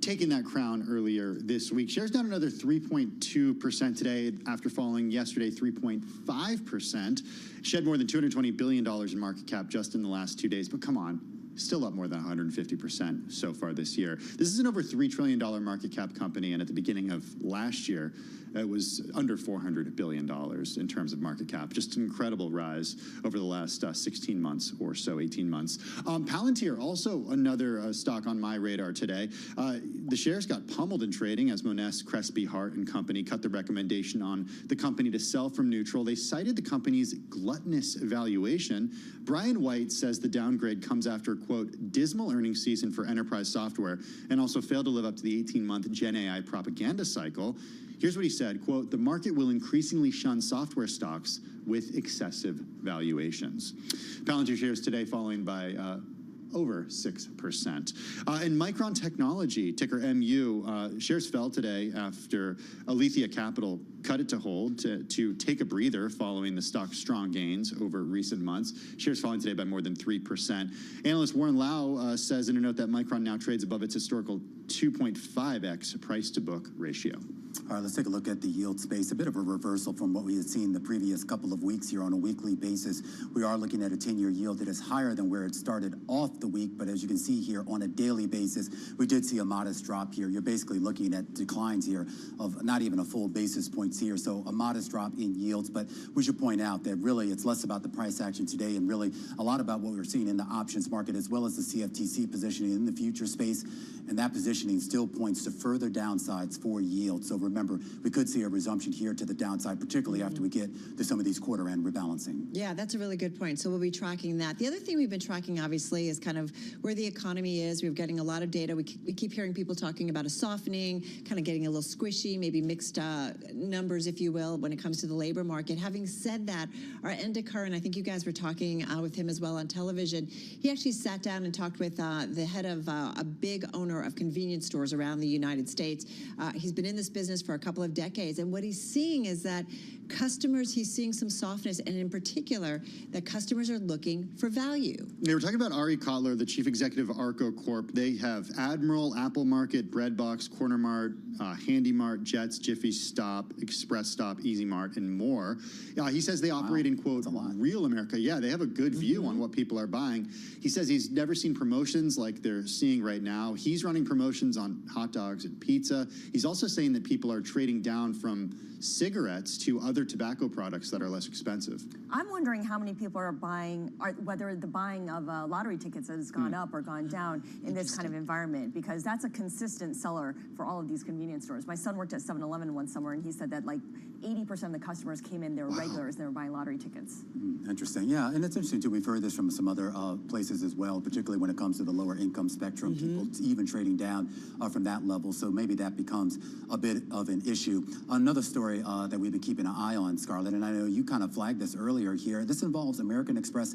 taking that crown earlier this week. Shares down another 3.2% today after falling yesterday 3.5%. Shed more than $220 billion in market cap just in the last 2 days. But come on, still up more than 150% so far this year. This is an over $3 trillion market cap company, and at the beginning of last year, it was under $400 billion in terms of market cap. Just an incredible rise over the last 16 months or so, 18 months. Palantir, also another stock on my radar today. The shares got pummeled in trading as Monness, Crespi, Hart and Company cut the recommendation on the company to sell from neutral. They cited the company's gluttonous valuation. Brian White says the downgrade comes after, quote, dismal earnings season for enterprise software and also failed to live up to the 18-month Gen AI propaganda cycle. Here's what he said, quote, the market will increasingly shun software stocks with excessive valuations. Palantir shares today falling by over 6%. And Micron Technology, ticker MU, shares fell today after Alethea Capital cut it to hold to take a breather following the stock's strong gains over recent months. Shares falling today by more than 3%. Analyst Warren Lau says in a note that Micron now trades above its historical 2.5x price-to-book ratio. All right, let's take a look at the yield space. A bit of a reversal from what we had seen the previous couple of weeks here on a weekly basis. We are looking at a 10-year yield that is higher than where it started off the week, but as you can see here on a daily basis, we did see a modest drop here. You're basically looking at declines here of not even a full basis points here, so a modest drop in yields, but we should point out that really it's less about the price action today and really a lot about what we're seeing in the options market as well as the CFTC positioning in the future space, and that positioning still points to further downsides for yield. So remember, we could see a resumption here to the downside, particularly after we get to some of these quarter-end rebalancing. Yeah, that's a really good point. So we'll be tracking that. The other thing we've been tracking, obviously, is kind of where the economy is. We're getting a lot of data. We keep hearing people talking about a softening, kind of getting a little squishy, maybe mixed numbers, if you will, when it comes to the labor market. Having said that, our Endicur, and I think you guys were talking with him as well on television, he actually sat down and talked with the head of a big owner of convenience stores around the United States. He's been in this business for a couple of decades, and what he's seeing is that customers, he's seeing some softness, and in particular, that customers are looking for value. They were talking about Ari Kotler, the chief executive of Arco Corp. They have Admiral, Apple Market, Breadbox, Corner Mart, Handy Mart, Jets, Jiffy Stop, Express Stop, Easy Mart, and more. He says they operate in, quote, real America. Yeah, they have a good view on what people are buying. He says he's never seen promotions like they're seeing right now. He's running promotions on hot dogs and pizza. He's also saying that people are trading down from cigarettes to other tobacco products that are less expensive. I'm wondering how many people are buying, whether the buying of lottery tickets has gone up or gone down in this kind of environment, because that's a consistent seller for all of these convenience stores. My son worked at 7-Eleven one summer, and he said that like 80% of the customers came in, they were regulars, they were buying lottery tickets. Interesting, yeah, and it's interesting too. We've heard this from some other places as well, particularly when it comes to the lower income spectrum, people even trading down from that level, so maybe that becomes a bit of an issue. Another story that we've been keeping an eye on, Scarlett, and I know you kind of flagged this earlier here. This involves American Express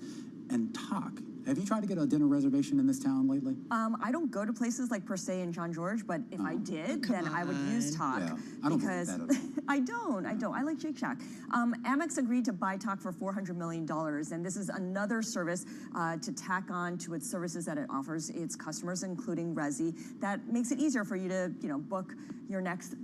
and TOC. Have you tried to get a dinner reservation in this town lately? I don't go to places like Per Se and Jean George, but if I did, then I would use TOC. Yeah, I don't because believe that at all. I don't. I like Shake Shack. Amex agreed to buy TOC for $400 million, and this is another service to tack on to its services that it offers its customers, including Resi. That makes it easier for you to, book your next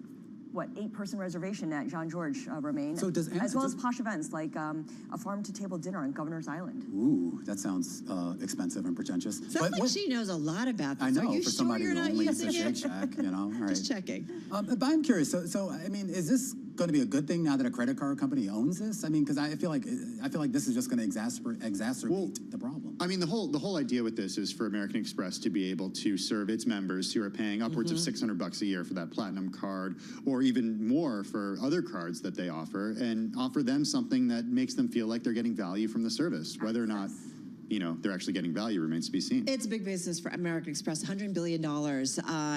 8-person reservation at Jean George, Romaine. So does as well as posh events like a farm-to-table dinner on Governor's Island. Ooh, that sounds expensive and pretentious. Sounds like she knows a lot about this. I know, Are you for sure somebody you're who not only eats using a it? Shake Shack, All right. Just checking. But I'm curious. So I mean, is this going to be a good thing now that a credit card company owns this? I mean, because I feel like this is just going to exacerbate the problem. I mean, the whole idea with this is for American Express to be able to serve its members who are paying upwards of $600 a year for that platinum card, or even more for other cards that they offer, and offer them something that makes them feel like they're getting value from the service. Whether or not they're actually getting value remains to be seen. It's a big business for American Express, $100 billion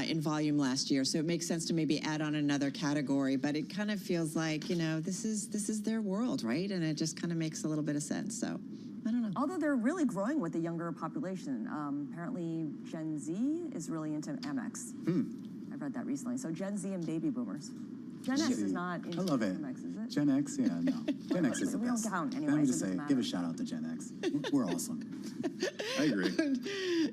in volume last year. So it makes sense to maybe add on another category, but it kind of feels like, this is their world, right? And it just kind of makes a little bit of sense. So I don't know. Although they're really growing with the younger population. Apparently, Gen Z is really into Amex. I've read that recently. So Gen Z and baby boomers. Gen X is not into I love it. Amex, is it? Gen X, yeah, no. Gen X is the We best. don't count Let anyway. me just say, give a shout out to Gen X. We're awesome. I agree.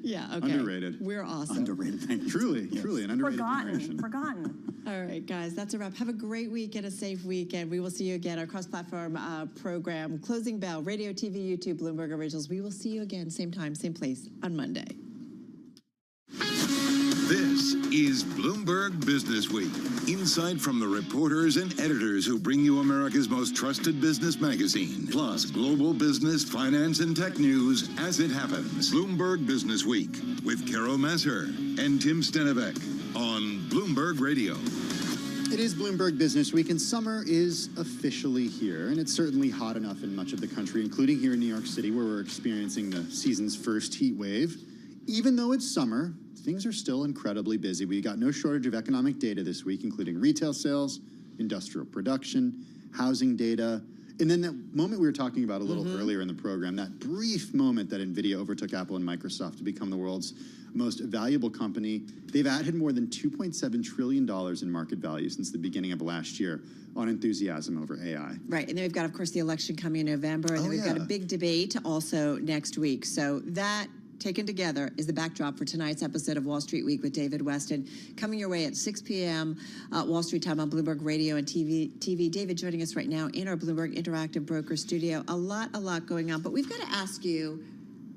Yeah, okay. Underrated. We're awesome. Underrated, thank you. Truly an underrated generation. Forgotten. All right, guys, that's a wrap. Have a great week and a safe weekend. We will see you again. Our cross-platform program, Closing Bell, radio, TV, YouTube, Bloomberg Originals. We will see you again, same time, same place on Monday. This is Bloomberg Business Week. Insight from the reporters and editors who bring you America's most trusted business magazine, plus global business, finance, and tech news as it happens. Bloomberg Business Week with Carol Masser and Tim Stenevec on Bloomberg Radio. It is Bloomberg Business Week, and summer is officially here, and it's certainly hot enough in much of the country, including here in New York City, where we're experiencing the season's first heat wave. Even though it's summer, things are still incredibly busy. We got no shortage of economic data this week, including retail sales, industrial production, housing data, and then that moment we were talking about a little earlier in the program, that brief moment that NVIDIA overtook Apple and Microsoft to become the world's most valuable company. They've added more than $2.7 trillion in market value since the beginning of last year on enthusiasm over AI. Right, and then we've got, of course, the election coming in November, and then we've got a big debate also next week. So that, taken together, is the backdrop for tonight's episode of Wall Street Week with David Weston, coming your way at 6 p.m. Wall Street time on Bloomberg Radio and TV. David joining us right now in our Bloomberg Interactive Broker studio. A lot going on, but we've got to ask you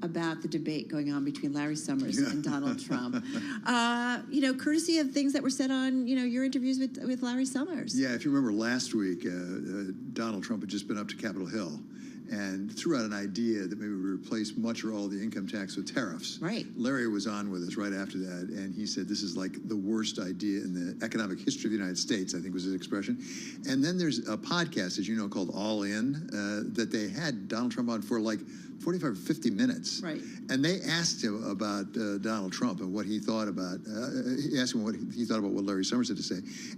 about the debate going on between Larry Summers and Donald Trump. Courtesy of things that were said on, your interviews with Larry Summers. Yeah, if you remember last week, Donald Trump had just been up to Capitol Hill and threw out an idea that maybe we replace much or all of the income tax with tariffs. Right. Larry was on with us right after that, and he said this is like the worst idea in the economic history of the United States, I think was his expression. And then there's a podcast, as you know, called All In, that they had Donald Trump on for like 45 or 50 minutes. Right. And they asked him about Donald Trump and what he thought about, he asked him what he thought about what Larry Summers had to say.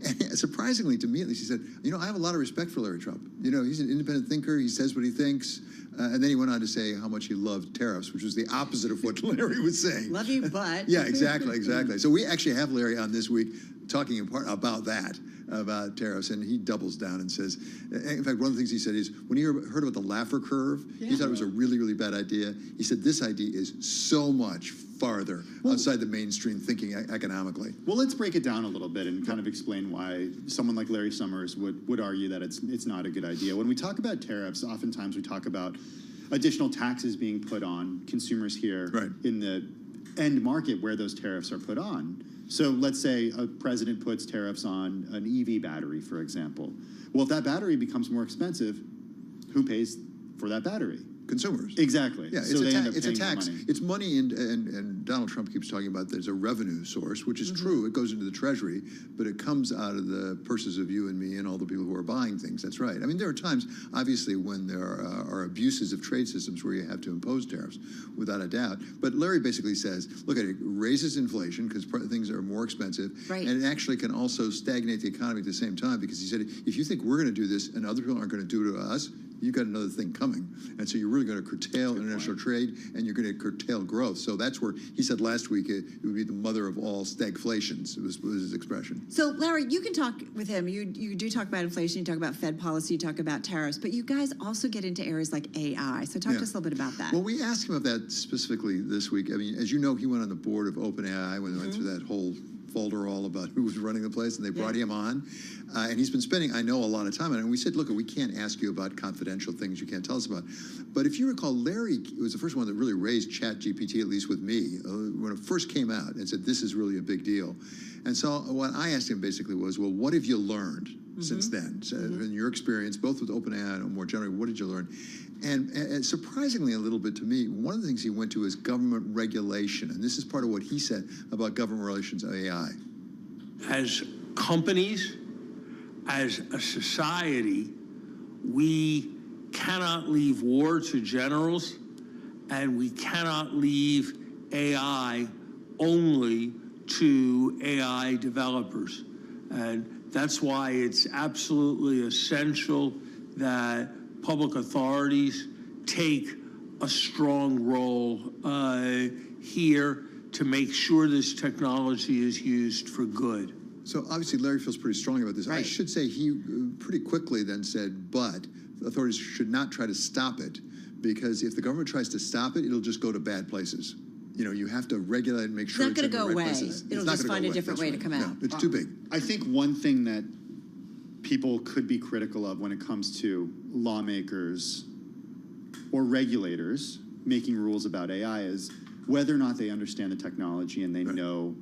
And surprisingly, to me at least, he said, I have a lot of respect for Larry Trump. He's an independent thinker. He says what he thinks. And then he went on to say how much he loved tariffs, which was the opposite of what Larry was saying. Love you, but. Yeah, exactly. So we actually have Larry on this week talking in part about that, about tariffs, and he doubles down and says, in fact, one of the things he said is, when he heard about the Laffer curve, he thought it was a really, really bad idea. He said, this idea is so much farther outside the mainstream thinking economically. Well, let's break it down a little bit and kind of explain why someone like Larry Summers would argue that it's not a good idea. When we talk about tariffs, oftentimes we talk about additional taxes being put on consumers here in the end market where those tariffs are put on. So let's say a president puts tariffs on an EV battery, for example. Well, if that battery becomes more expensive, who pays for that battery? Consumers. Exactly. Yeah, so it's a tax. It's money, and Donald Trump keeps talking about there's a revenue source, which is true. It goes into the Treasury, but it comes out of the purses of you and me and all the people who are buying things. That's right. I mean, there are times, obviously, when there are abuses of trade systems where you have to impose tariffs, without a doubt. But Larry basically says, look, it raises inflation because things are more expensive, and it actually can also stagnate the economy at the same time, because he said, if you think we're going to do this and other people aren't going to do it to us, you've got another thing coming. And so you're really going to curtail international trade, and you're going to curtail growth. So that's where he said last week it would be the mother of all stagflations, was his expression. So, Larry, you can talk with him. You do talk about inflation, you talk about Fed policy, you talk about tariffs, but you guys also get into areas like AI. So talk to us a little bit about that. Well, we asked him about that specifically this week. I mean, as you know, he went on the board of OpenAI when they went through that whole folderol about who was running the place, and they brought him on. And he's been spending, I know, a lot of time on it. And we said, look, we can't ask you about confidential things you can't tell us about. But if you recall, Larry was the first one that really raised ChatGPT, at least with me, when it first came out, and said, this is really a big deal. And so what I asked him basically was, well, what have you learned since then? So in your experience, both with OpenAI and more generally, what did you learn? And surprisingly a little bit to me, one of the things he went to is government regulation. And this is part of what he said about government relations of AI. As companies, as a society, we cannot leave war to generals, and we cannot leave AI only to AI developers. And that's why it's absolutely essential that public authorities take a strong role here to make sure this technology is used for good. So obviously Larry feels pretty strongly about this. I should say he pretty quickly then said, but authorities should not try to stop it, because if the government tries to stop it, it'll just go to bad places. You know, you have to regulate and make sure It's not it's going to in go the right away. places. It'll just find a different way to come out. It's too big. I think one thing that people could be critical of when it comes to lawmakers or regulators making rules about AI is whether or not they understand the technology and they know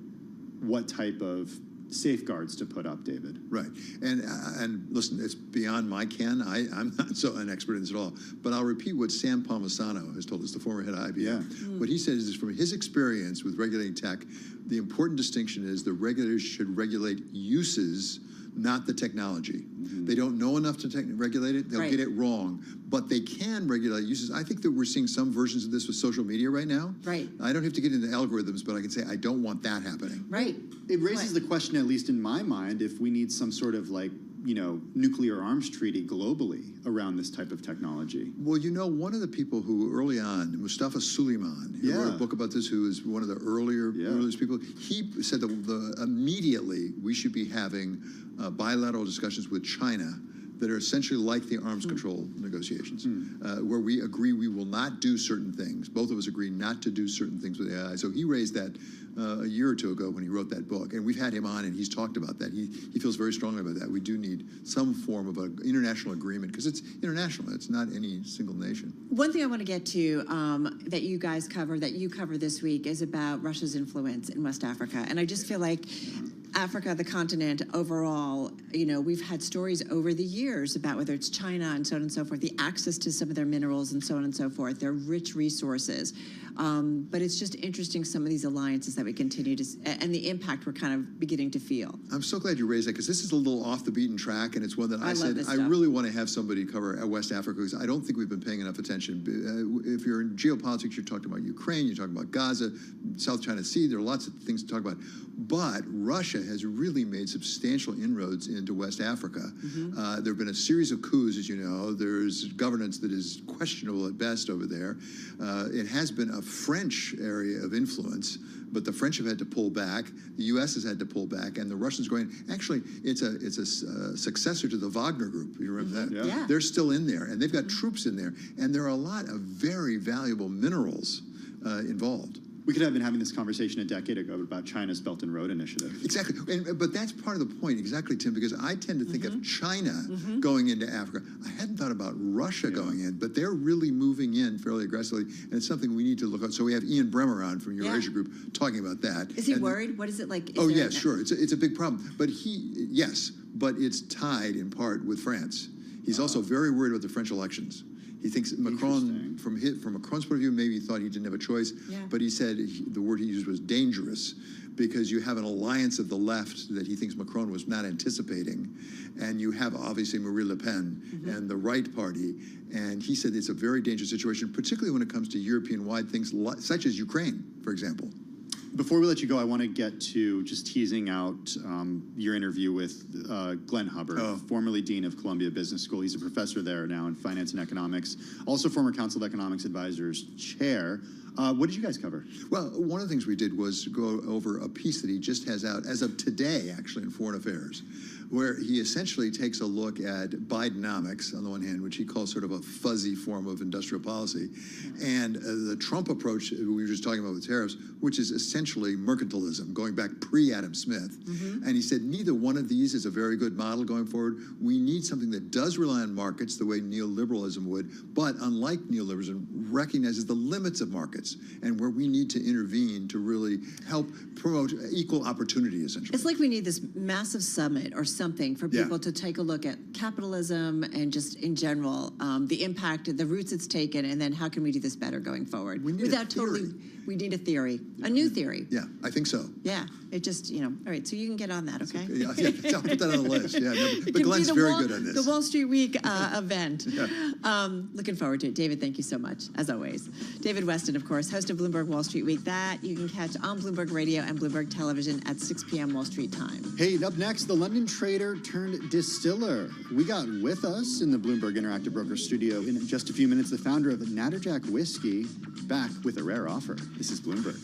what type of safeguards to put up, David. Right. And listen, it's beyond my ken. I'm not so an expert in this at all. But I'll repeat what Sam Palmisano has told us, the former head of IBM. What he says is, from his experience with regulating tech, the important distinction is the regulators should regulate uses, not the technology. They don't know enough to regulate it. They'll get it wrong. But they can regulate uses. I think that we're seeing some versions of this with social media right now. Right. I don't have to get into algorithms, but I can say I don't want that happening. Right. It raises the question, at least in my mind, if we need some sort of nuclear arms treaty globally around this type of technology. Well, you know, one of the people who early on, Mustafa Suleiman, who wrote a book about this, who is one of the earliest people, he said that immediately we should be having bilateral discussions with China that are essentially like the arms control negotiations, where we agree we will not do certain things. Both of us agree not to do certain things with AI. So he raised that a year or two ago when he wrote that book. And we've had him on and he's talked about that. He feels very strongly about that. We do need some form of an international agreement, because it's international. It's not any single nation. One thing I want to get to that you guys cover, that you cover this week, is about Russia's influence in West Africa. And I just feel like Africa, the continent overall, you know, we've had stories over the years about whether it's China and so on and so forth, the access to some of their minerals and so on and so forth, their rich resources. But it's just interesting, some of these alliances that we continue to, and the impact we're kind of beginning to feel. I'm so glad you raised that, because this is a little off the beaten track, and it's one that I said I really want to have somebody cover West Africa, because I don't think we've been paying enough attention. If you're in geopolitics, you're talking about Ukraine, you're talking about Gaza, South China Sea, there are lots of things to talk about. But Russia has really made substantial inroads into West Africa. There have been a series of coups, as you know. There's governance that is questionable at best over there. It has been a French area of influence, but the French have had to pull back. The U.S. has had to pull back, and the Russians going. Actually, it's a successor to the Wagner Group. You remember that? Yeah. They're still in there, and they've got troops in there, and there are a lot of very valuable minerals involved. We could have been having this conversation a decade ago about China's Belt and Road Initiative. Exactly, but that's part of the point, exactly, Tim, because I tend to think of China going into Africa. I hadn't thought about Russia going in, but they're really moving in fairly aggressively, and it's something we need to look at. So we have Ian Bremer on from Eurasia Group talking about that. Is he worried? What is it like? Oh, yeah, sure. It's a big problem. But but it's tied in part with France. He's also very worried about the French elections. He thinks Macron, from Macron's point of view, maybe he thought he didn't have a choice, but he said the word he used was dangerous, because you have an alliance of the left that he thinks Macron was not anticipating, and you have obviously Marine Le Pen and the right party, and he said it's a very dangerous situation, particularly when it comes to European-wide things such as Ukraine, for example. Before we let you go, I want to get to just teasing out your interview with Glenn Hubbard, formerly Dean of Columbia Business School. He's a professor there now in finance and economics, also former Council of Economics Advisors chair. What did you guys cover? Well, one of the things we did was go over a piece that he just has out, as of today, actually, in Foreign Affairs, where he essentially takes a look at Bidenomics, on the one hand, which he calls sort of a fuzzy form of industrial policy, and the Trump approach we were just talking about with tariffs, which is essentially mercantilism, going back pre-Adam Smith. And he said neither one of these is a very good model going forward. We need something that does rely on markets the way neoliberalism would, but unlike neoliberalism, recognizes the limits of markets and where we need to intervene to really help promote equal opportunity, essentially. It's like we need this massive summit or something for people to take a look at capitalism and just in general, the impact, the routes it's taken, and then how can we do this better going forward? We need we need a theory, a new theory. scary. Yeah, I think so. Yeah, it just, all right, so you can get on that, okay? Yeah, I'll put that on the list. Yeah, It but can Glenn's be very good at this. The Wall Street Week event. Looking forward to it. David, thank you so much, as always. David Weston, of course, host of Bloomberg Wall Street Week. That you can catch on Bloomberg Radio and Bloomberg Television at 6 p.m. Wall Street time. Hey, up next, the London trader turned distiller. We got with us in the Bloomberg Interactive Broker studio in just a few minutes the founder of Natterjack Whiskey, back with a rare offer. This is Bloomberg.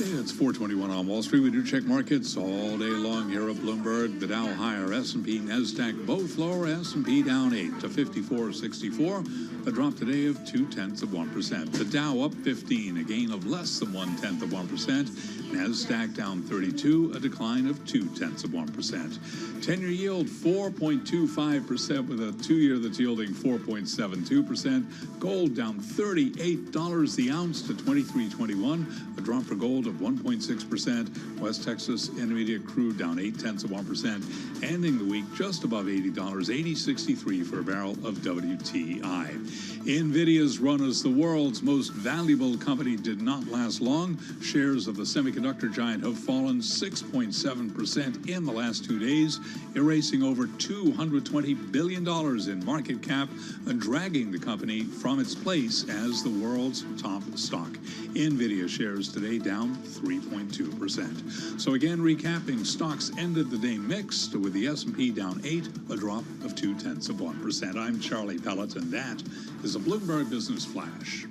It's 421 on Wall Street. We do check markets all day long here at Bloomberg. The Dow higher, S&P, NASDAQ both lower. S&P down 8 to 54.64. A drop today of 0.2%. The Dow up 15, a gain of less than 0.1%. NASDAQ down 32, a decline of 0.2%. 10-year yield 4.25% with a 2-year that's yielding 4.72%. Gold down $38 the ounce to $23.21. A drop for gold of 1.5%. 1.6%. West Texas Intermediate crude down 0.8%, ending the week just above $80, $80.63 for a barrel of WTI. NVIDIA's run as the world's most valuable company did not last long. Shares of the semiconductor giant have fallen 6.7% in the last 2 days, erasing over $220 billion in market cap and dragging the company from its place as the world's top stock. NVIDIA shares today down 3.2%. So again, recapping, stocks ended the day mixed with the S&P down 8, a drop of 0.2%. I'm Charlie Pellet, and that is a Bloomberg Business Flash.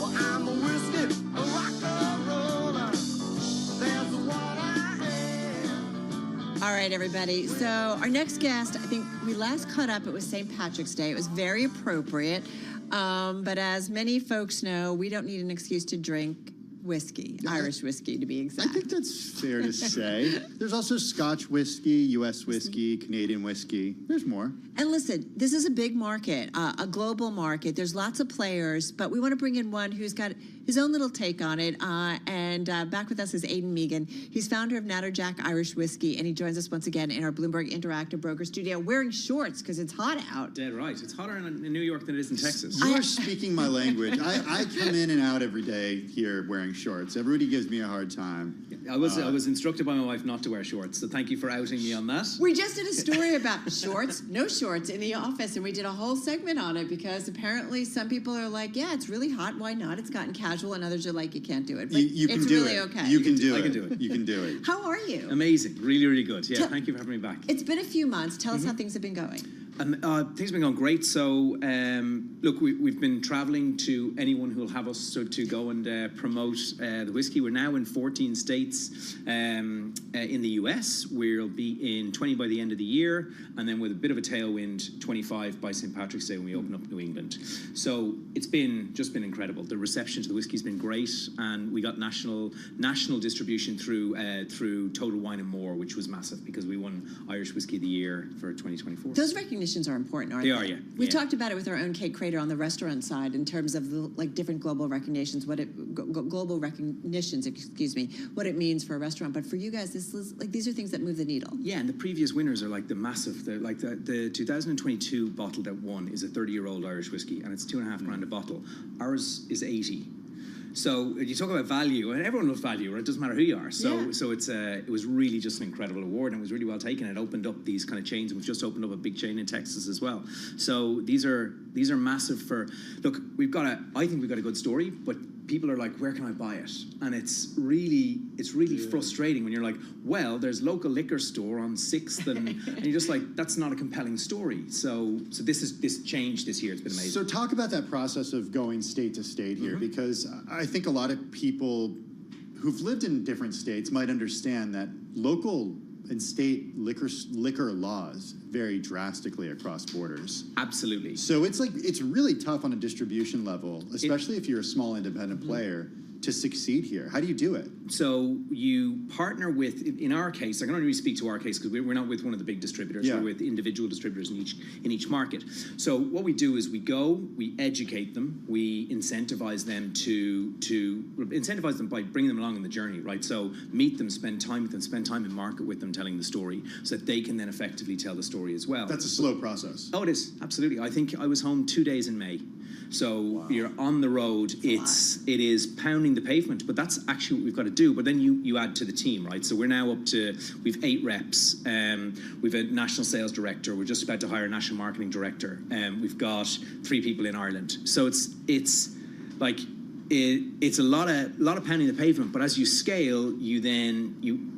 Well, I'm a whiskey, a rock and roller. There's what I am. All right, everybody. So our next guest, I think we last caught up, it was St. Patrick's Day. It was very appropriate. But as many folks know, we don't need an excuse to drink whiskey, Irish whiskey to be exact. I think that's fair to say. There's also Scotch whiskey, U.S. whiskey, Canadian whiskey. There's more. And listen, this is a big market, a global market. There's lots of players, but we want to bring in one who's got his own little take on it. And back with us is Aidan Meagan. He's founder of Natterjack Irish Whiskey, and he joins us once again in our Bloomberg Interactive Broker Studio wearing shorts because it's hot out. Dead right. It's hotter in New York than it is in Texas. You are speaking my language. I come in and out every day here wearing shorts. Everybody gives me a hard time. I was instructed by my wife not to wear shorts, so thank you for outing me on that. We just did a story about shorts, no shorts in the office, and we did a whole segment on it because apparently some people are like, yeah, it's really hot, why not? It's gotten casual, and others are like, you can't do it. But you can it's do really it. okay. You can do it. I can do it. You can do it. How are you? Amazing. Really, really good. Yeah, thank you for having me back. It's been a few months. Tell us how things have been going. Things have been going great. So, look, we've been traveling to anyone who will have us to go and promote the whiskey. We're now in 14 states in the US. We'll be in 20 by the end of the year, and then with a bit of a tailwind, 25 by St. Patrick's Day when we open up New England. So it's just been incredible. The reception to the whiskey's been great, and we got national distribution through Total Wine and More, which was massive because we won Irish Whiskey of the Year for 2024. Those recognitions are important, aren't they? They are, yeah. We've talked about it with our own Kate Crater on the restaurant side in terms of like different global recognitions, global recognitions, what it means for a restaurant. But for you guys, these are things that move the needle. Yeah, and the previous winners are like the 2022 bottle that won is a 30-year-old Irish whiskey, and it's $2.5 a bottle. Ours is 80. So you talk about value, and everyone loves value, right? It doesn't matter who you are. So it was really just an incredible award, and it was really well taken. It opened up these kind of chains, and we've just opened up a big chain in Texas as well. So these are massive for. Look, I think we've got a good story, but people are like, where can I buy it? And it's really frustrating when you're like, well, there's local liquor store on 6th, and you're just like, that's not a compelling story. So this changed this year. It's been amazing. So talk about that process of going state to state here, because I think a lot of people who've lived in different states might understand that local and state liquor laws vary drastically across borders. Absolutely. So it's really tough on a distribution level, especially if you're a small independent player, to succeed here. How do you do it? So you partner with, in our case, I can only speak to our case because we're not with one of the big distributors. Yeah. We're with individual distributors in each market. So what we do is we go, we educate them, we incentivize them incentivize them by bringing them along in the journey, right? So meet them, spend time with them, spend time in market with them, telling the story, so that they can then effectively tell the story as well. That's a slow process. Oh, it is, absolutely. I think I was home 2 days in May. So you're on the road. It is pounding the pavement, but that's actually what we've got to do. But then you add to the team, right? So we're now up to, we've 8 reps. We've a national sales director. We're just about to hire a national marketing director. We've got 3 people in Ireland. So it's a lot of pounding the pavement. But as you scale, you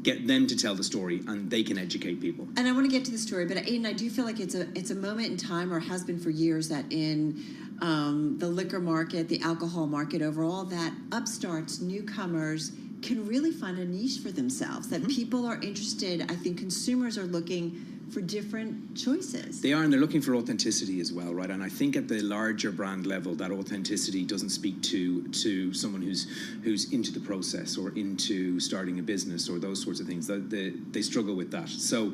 get them to tell the story, and they can educate people. And I want to get to the story, but Aidan, I do feel like it's a moment in time, or has been for years, that in the liquor market, the alcohol market overall, that upstarts, newcomers can really find a niche for themselves, that people are interested. I think consumers are looking for different choices. They are, and they're looking for authenticity as well, right? And I think at the larger brand level, that authenticity doesn't speak to someone who's into the process or into starting a business or those sorts of things. They struggle with that. So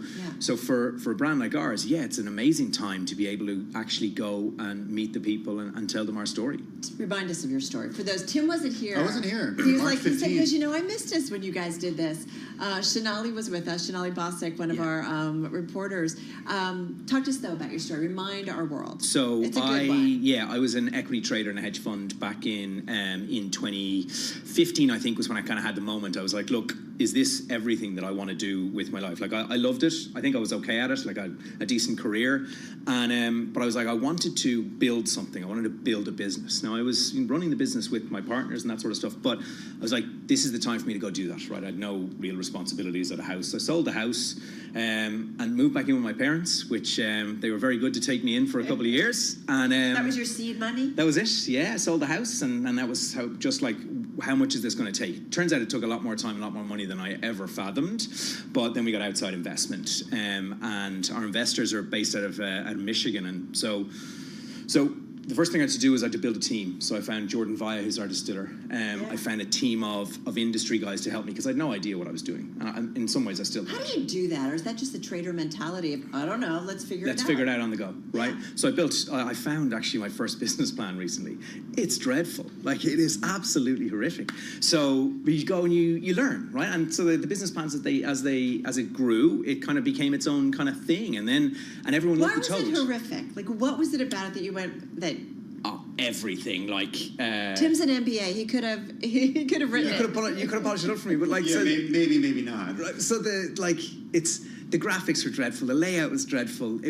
for a brand like ours, it's an amazing time to be able to actually go and meet the people and tell them our story. Remind us of your story. For those, Tim wasn't here. I wasn't here. He was March like, he said, 15th. because I missed us when you guys did this. Shanali was with us. Shanali Bostic, one of our reporters. Talk to us though about your story. Remind our world. So it's a good one. I was an equity trader in a hedge fund back in 2015. I think was when I kind of had the moment. I was like, look, is this everything that I want to do with my life? Like I loved it. I think I was okay at it. Like I had a decent career, and but I was like, I wanted to build something. I wanted to build a business. Now I was running the business with my partners and that sort of stuff, but I was like, this is the time for me to go do that. Right? I had no real responsibilities at a house. I sold the house and moved back in with my parents, which they were very good to take me in for a couple of years. And that was your seed money? That was it. Yeah, I sold the house, and that was how much is this going to take? Turns out it took a lot more time, a lot more money than I ever fathomed. But then we got outside investment, and our investors are based out of Michigan, and so the first thing I had to do was I had to build a team. So I found Jordan Vaya, who's our distiller. I found a team of industry guys to help me because I had no idea what I was doing. In some ways, I still don't. How do you do that? Or is that just the trader mentality of, I don't know, let's figure it out? Let's figure it out on the go, right? Yeah. So I found actually my first business plan recently. It's dreadful. Like, it is absolutely horrific. So you go and you learn, right? And so the business plans, as it grew, it kind of became its own kind of thing. And everyone looked and told. Why was it horrific? Like, what was it about it that you went, that... Everything, like Tim's an MBA. He could have written it. You could have polished it up for me, but like, yeah, so, maybe not. Right, so the graphics were dreadful. The layout was dreadful.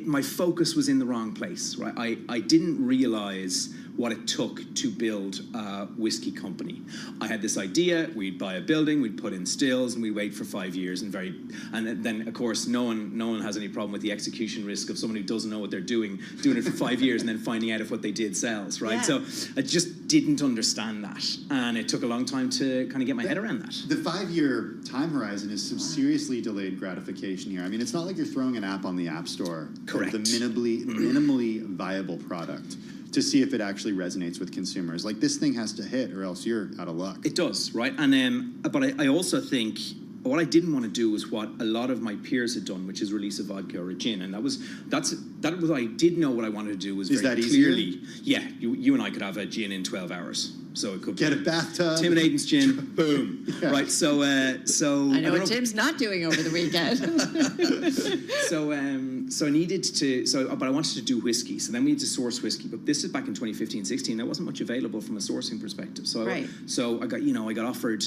My focus was in the wrong place. Right, I didn't realize what it took to build a whiskey company. I had this idea: we'd buy a building, we'd put in stills, and we'd wait for 5 years, and then of course no one has any problem with the execution risk of someone who doesn't know what they're doing it for 5 years and then finding out if what they did sells, right? Yeah. So I just didn't understand that, and it took a long time to kind of get my head around that. The 5-year time horizon is some seriously delayed gratification here. I mean, it's not like you're throwing an app on the App Store. Correct. The minimally viable product to see if it actually resonates with consumers. Like, this thing has to hit or else you're out of luck. It does, right? And but I also think what I didn't want to do was what a lot of my peers had done, which is release a vodka or a gin. And that was I did know what I wanted to do was very clearly. Yeah, you and I could have a gin in 12 hours. So it could get a bathtub. Tim and Aidan's gin, boom. Yeah. Right. So I know what Tim's not doing over the weekend. So I needed to. But I wanted to do whiskey. So then we had to source whiskey. But this is back in 2015, 16. There wasn't much available from a sourcing perspective. So I got offered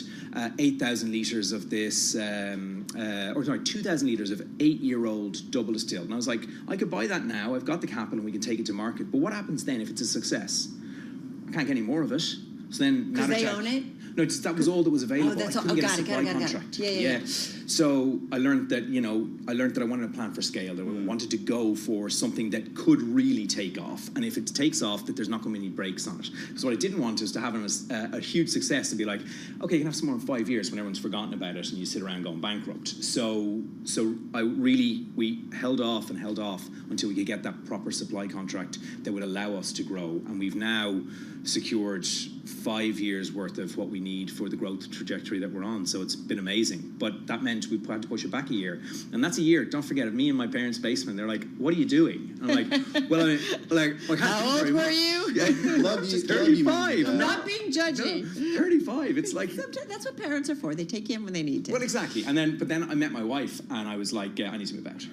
8,000 liters of this, 2,000 liters of 8-year-old double distilled. And I was like, I could buy that now. I've got the capital, and we can take it to market. But what happens then if it's a success? I can't get any more of it. So then, because they own it. No, that was all that was available. Oh, that's all. Got it. Yeah. So I learned that I wanted a plan for scale. That I wanted to go for something that could really take off, and if it takes off, that there's not going to be any breaks on it. So what I didn't want is to have a huge success and be like, okay, you can have some more in 5 years when everyone's forgotten about it and you sit around going bankrupt. So we held off until we could get that proper supply contract that would allow us to grow, and we've now secured 5 years worth of what we need for the growth trajectory that we're on. So it's been amazing, but that meant we had to push it back a year, and that's a year. Don't forget, me in my parents' basement. They're like, "What are you doing?" I'm like, "Well, I can't." How old were you? Yeah, love you. 35. Not being judgy. No, 35. It's like that's what parents are for. They take you in when they need to. Well, exactly. But then I met my wife, and I was like, I need to move out.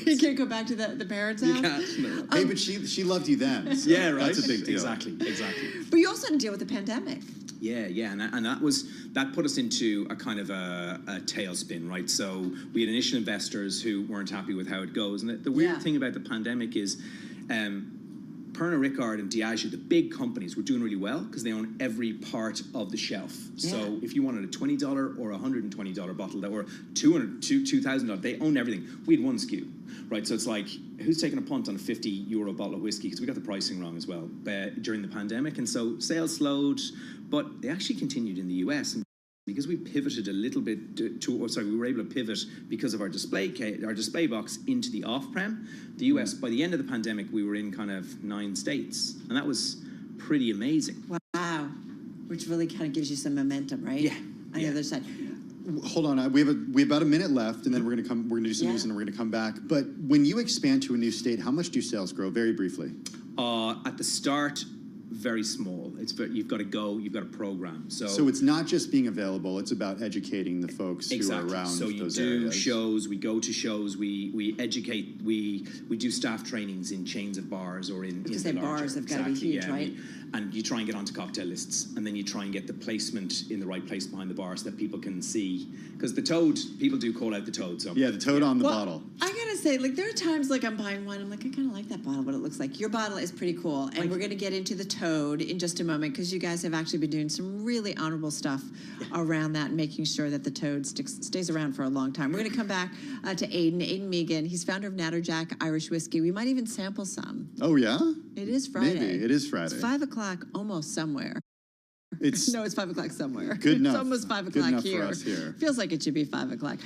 You can't go back to the parents' house. You can't. No. Hey, but she loved you then. So yeah, right. That's a big deal. Exactly. But you also had to deal with the pandemic. Yeah, and that put us into a kind of a tailspin, right? So we had initial investors who weren't happy with how it goes, and the weird thing about the pandemic is, Pernod Ricard and Diageo, the big companies, were doing really well because they own every part of the shelf. Yeah. So if you wanted a $20 or $120 bottle that were $2,000, they own everything. We had one SKU, right? So it's like, who's taking a punt on a €50 bottle of whiskey? Because we got the pricing wrong as well during the pandemic, and so sales slowed, but they actually continued in the US. because we pivoted a little bit we were able to pivot because of our display box into the off-prem. The US, by the end of the pandemic, we were in kind of 9 states, and that was pretty amazing. Wow, which really kind of gives you some momentum, right? Yeah. On the other side. Hold on, we have about a minute left, and then we're gonna do some news, and then we're gonna come back. But when you expand to a new state, how much do sales grow? Very briefly. At the start, very small. You've got to go. You've got to program. So it's not just being available. It's about educating the folks who are around so you those do areas. shows. We go to shows. We educate. We do staff trainings in chains of bars or in. Because bars have got to be huge, right? And you try and get onto cocktail lists, and then you try and get the placement in the right place behind the bar so that people can see. Because the toad, people do call out the toad. So yeah, the toad on the bottle. I gotta say, like, there are times like I'm buying wine, I'm like, I kind of like that bottle, what it looks like. Your bottle is pretty cool, and we're gonna get into the toad in just a moment because you guys have actually been doing some really honorable stuff around that and making sure that the toad stays around for a long time. We're gonna come back to Aidan Meagan. He's founder of Natterjack Irish Whiskey. We might even sample some. Oh yeah. It is Friday. Maybe it is Friday. It's 5 o'clock almost somewhere. It's no, it's 5 o'clock somewhere. Good enough. It's almost 5 Good o'clock enough here. for us here. Feels like it should be 5 o'clock.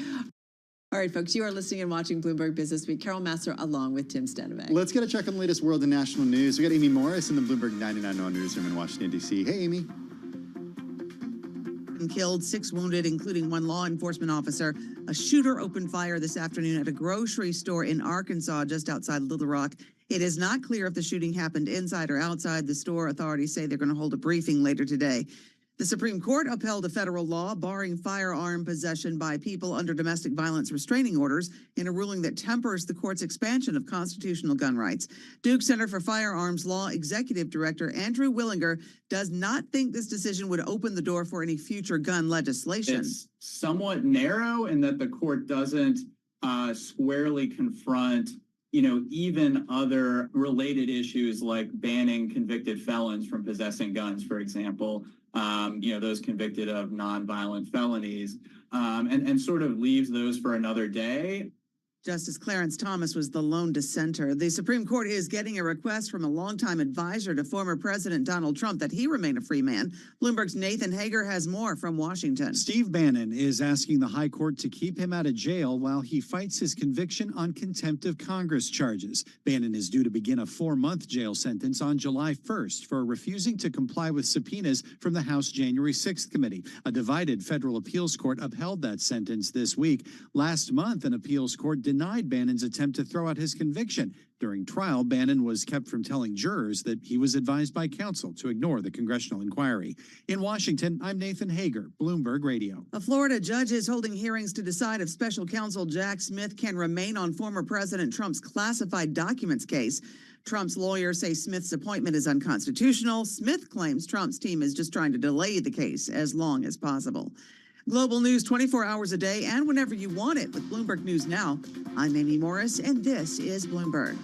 All right, folks, you are listening and watching Bloomberg Business Week. Carol Massar along with Tim Stenevec. Let's get a check on the latest world and national news. We got Amy Morris in the Bloomberg 99.1 newsroom in Washington, D.C. Hey, Amy. Killed, 6 wounded, including 1 law enforcement officer. A shooter opened fire this afternoon at a grocery store in Arkansas, just outside Little Rock. It is not clear if the shooting happened inside or outside the store. Authorities say they're going to hold a briefing later today. The Supreme Court upheld a federal law barring firearm possession by people under domestic violence restraining orders in a ruling that tempers the court's expansion of constitutional gun rights. Duke Center for Firearms Law Executive Director Andrew Willinger does not think this decision would open the door for any future gun legislation. It's somewhat narrow in that the court doesn't squarely confront even other related issues like banning convicted felons from possessing guns, for example, those convicted of nonviolent felonies, and sort of leaves those for another day. Justice Clarence Thomas was the lone dissenter. The Supreme Court is getting a request from a longtime advisor to former President Donald Trump that he remain a free man. Bloomberg's Nathan Hager has more from Washington. Steve Bannon is asking the High Court to keep him out of jail while he fights his conviction on contempt of Congress charges. Bannon is due to begin a 4-month jail sentence on July 1st for refusing to comply with subpoenas from the House January 6th committee. A divided federal appeals court upheld that sentence this week. Last month, an appeals court denied Bannon's attempt to throw out his conviction. During trial, Bannon was kept from telling jurors that he was advised by counsel to ignore the congressional inquiry. In Washington, I'm Nathan Hager, Bloomberg Radio. A Florida judge is holding hearings to decide if special counsel Jack Smith can remain on former President Trump's classified documents case. Trump's lawyers say Smith's appointment is unconstitutional. Smith claims Trump's team is just trying to delay the case as long as possible. Global news 24 hours a day and whenever you want it with Bloomberg News Now. I'm Amy Morris, and this is Bloomberg.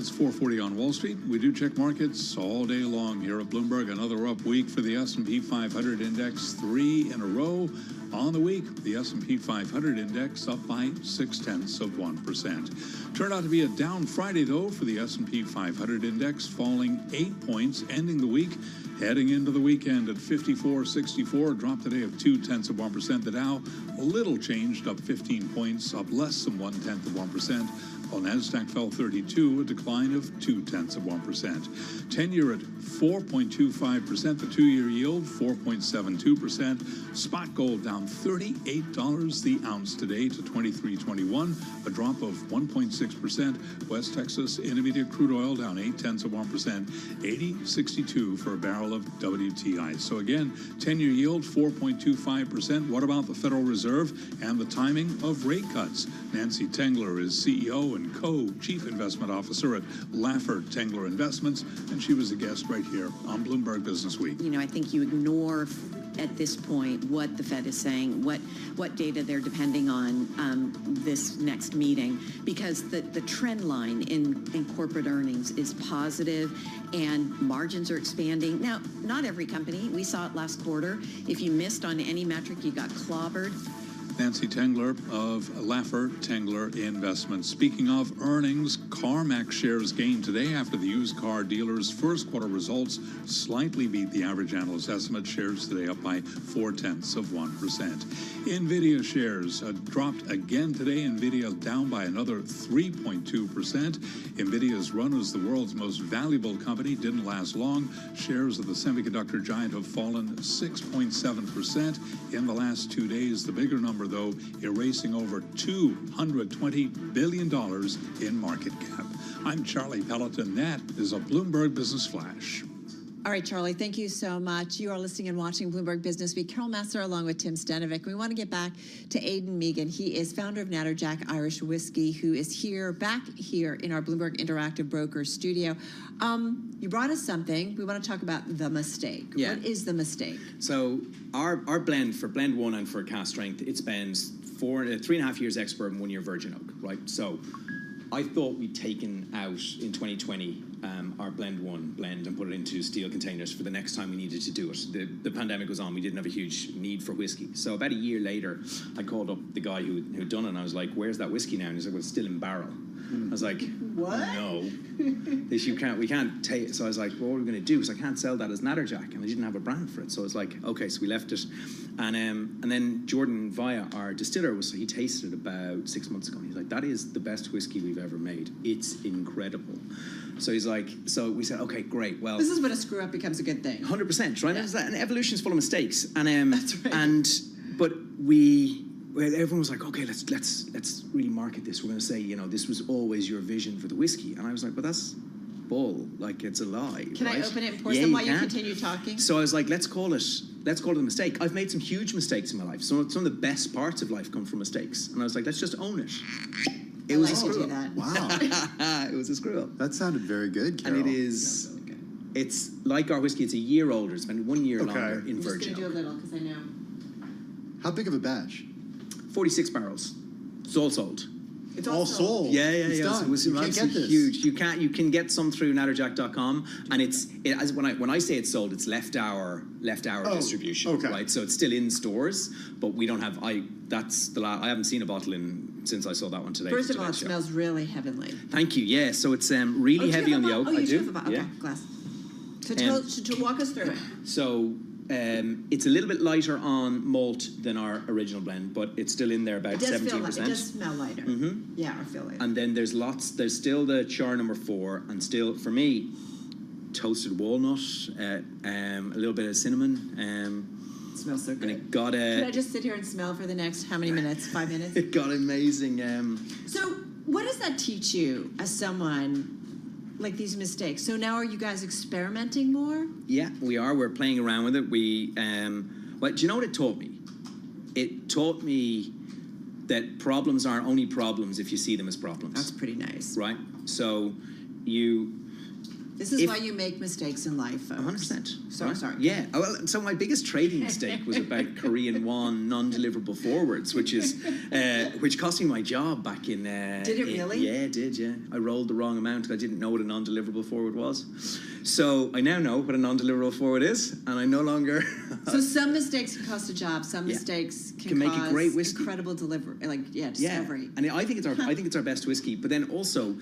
It's 4:40 on Wall Street. We do check markets all day long here at Bloomberg. Another up week for the S&P 500 index, 3 in a row. On the week, the S&P 500 index up by 0.6%. Turned out to be a down Friday, though, for the S&P 500 index, falling 8 points, ending the week. Heading into the weekend at 54.64, drop today of 0.2%. The Dow, a little changed, up 15 points, up less than 0.1%. While NASDAQ fell 32, a decline of 0.2%. 10-year at 4.25%, the 2-year yield 4.72%. Spot gold down $38 the ounce today to $23.21, a drop of 1.6%. West Texas Intermediate crude oil down 0.8%, 80.62 for a barrel of WTI. So again, 10-year yield 4.25%. What about the Federal Reserve and the timing of rate cuts? Nancy Tengler is CEO and co-chief investment officer at Laffer Tengler Investments, and she was a guest right here on Bloomberg Business Week. You know, I think you ignore at this point what the Fed is saying, what data they're depending on this next meeting, because the trend line in corporate earnings is positive and margins are expanding. Now, not every company. We saw it last quarter. If you missed on any metric, you got clobbered. Nancy Tengler of Laffer Tengler Investments. Speaking of earnings, CarMax shares gained today after the used car dealer's first quarter results slightly beat the average analyst estimate. Shares today up by 0.4%. NVIDIA shares dropped again today. NVIDIA down by another 3.2%. NVIDIA's run as the world's most valuable company didn't last long. Shares of the semiconductor giant have fallen 6.7% in the last 2 days. The bigger number, though, erasing over $220 billion in market cap. I'm Charlie Pelleton. That is a Bloomberg Business Flash. All right, Charlie, thank you so much. You are listening and watching Bloomberg Business Week. Carol Massar along with Tim Stanovic. We want to get back to Aidan Megan. He is founder of Natterjack Irish Whiskey, who is back here in our Bloomberg Interactive Broker studio. You brought us something. We want to talk about the mistake. Yeah. What is the mistake? So our blend, for blend 1 and for cask strength, it spends 3.5 years expert and 1 year virgin oak, right? So I thought we'd taken out in 2020 our blend 1 blend and put it into steel containers for the next time we needed to do it. The pandemic was on. We didn't have a huge need for whiskey. So about a year later, I called up the guy who'd done it, and I was like, where's that whiskey now? And he's like, well, it's still in barrel. I was like, what? No. We can't take it. So I was like, well, what are we going to do? Because I can't sell that as Natterjack, and I didn't have a brand for it. So I was like, okay, so we left it. And then Jordan Via, our distiller, he tasted it about 6 months ago. And he's like, that is the best whiskey we've ever made. It's incredible. So he's like, so we said, okay, great. Well, this is when a screw up becomes a good thing. 100%, right? Yeah. And evolution's full of mistakes. And that's right. But everyone was like, okay, let's really market this. We're going to say, you know, this was always your vision for the whiskey. And I was like, but that's bull. Like, it's a lie. Can right? I open it and pour some while you continue talking? So I was like, let's call it a mistake. I've made some huge mistakes in my life. So some of the best parts of life come from mistakes. And I was like, let's just own it. It was a screw up. Wow. It was a screw up. That sounded very good, Carol. And it is. Really good. It's like our whiskey. It's a year older. It's been 1 year longer in I'm just virgin. going to do a little because I know. How big of a batch? 46 barrels. It's all sold. It's all sold. Yeah. It's done. You can't get this. Huge. You can get some through natterjack.com, and when I say it's sold, it's left hour distribution. Okay. Right. So it's still in stores, but we don't have. I haven't seen a bottle since I saw that one today. First of all, it smells really heavenly. Thank you. Yeah. So it's really heavy on the oak. Oh, you I do do. have a bottle. Okay, glass. So to walk us through it. So. It's a little bit lighter on malt than our original blend, but it's still in there about 17%. It does smell lighter. Mm-hmm. Yeah, I feel lighter. And then there's still the char number 4, and still, for me, toasted walnut, a little bit of cinnamon. It smells so good. And it got Can I just sit here and smell for the next how many minutes? 5 minutes? It got amazing. So what does that teach you as someone, like these mistakes? So now are you guys experimenting more? Yeah, we are. We're playing around with it. Well, do you know what it taught me? It taught me that problems aren't only problems if you see them as problems. That's pretty nice. Right? So This is why you make mistakes in life, folks. 100%. Sorry. Yeah. Well, so my biggest trading mistake was about Korean won non-deliverable forwards, which cost me my job back in. Did it really? Yeah, it did. Yeah, I rolled the wrong amount. I didn't know what a non-deliverable forward was. So I now know what a non-deliverable forward is, and I no longer. So some mistakes can cost a job. Some mistakes can make cause a great whiskey. Incredible delivery, discovery. Yeah, and I think it's our best whiskey. But then also,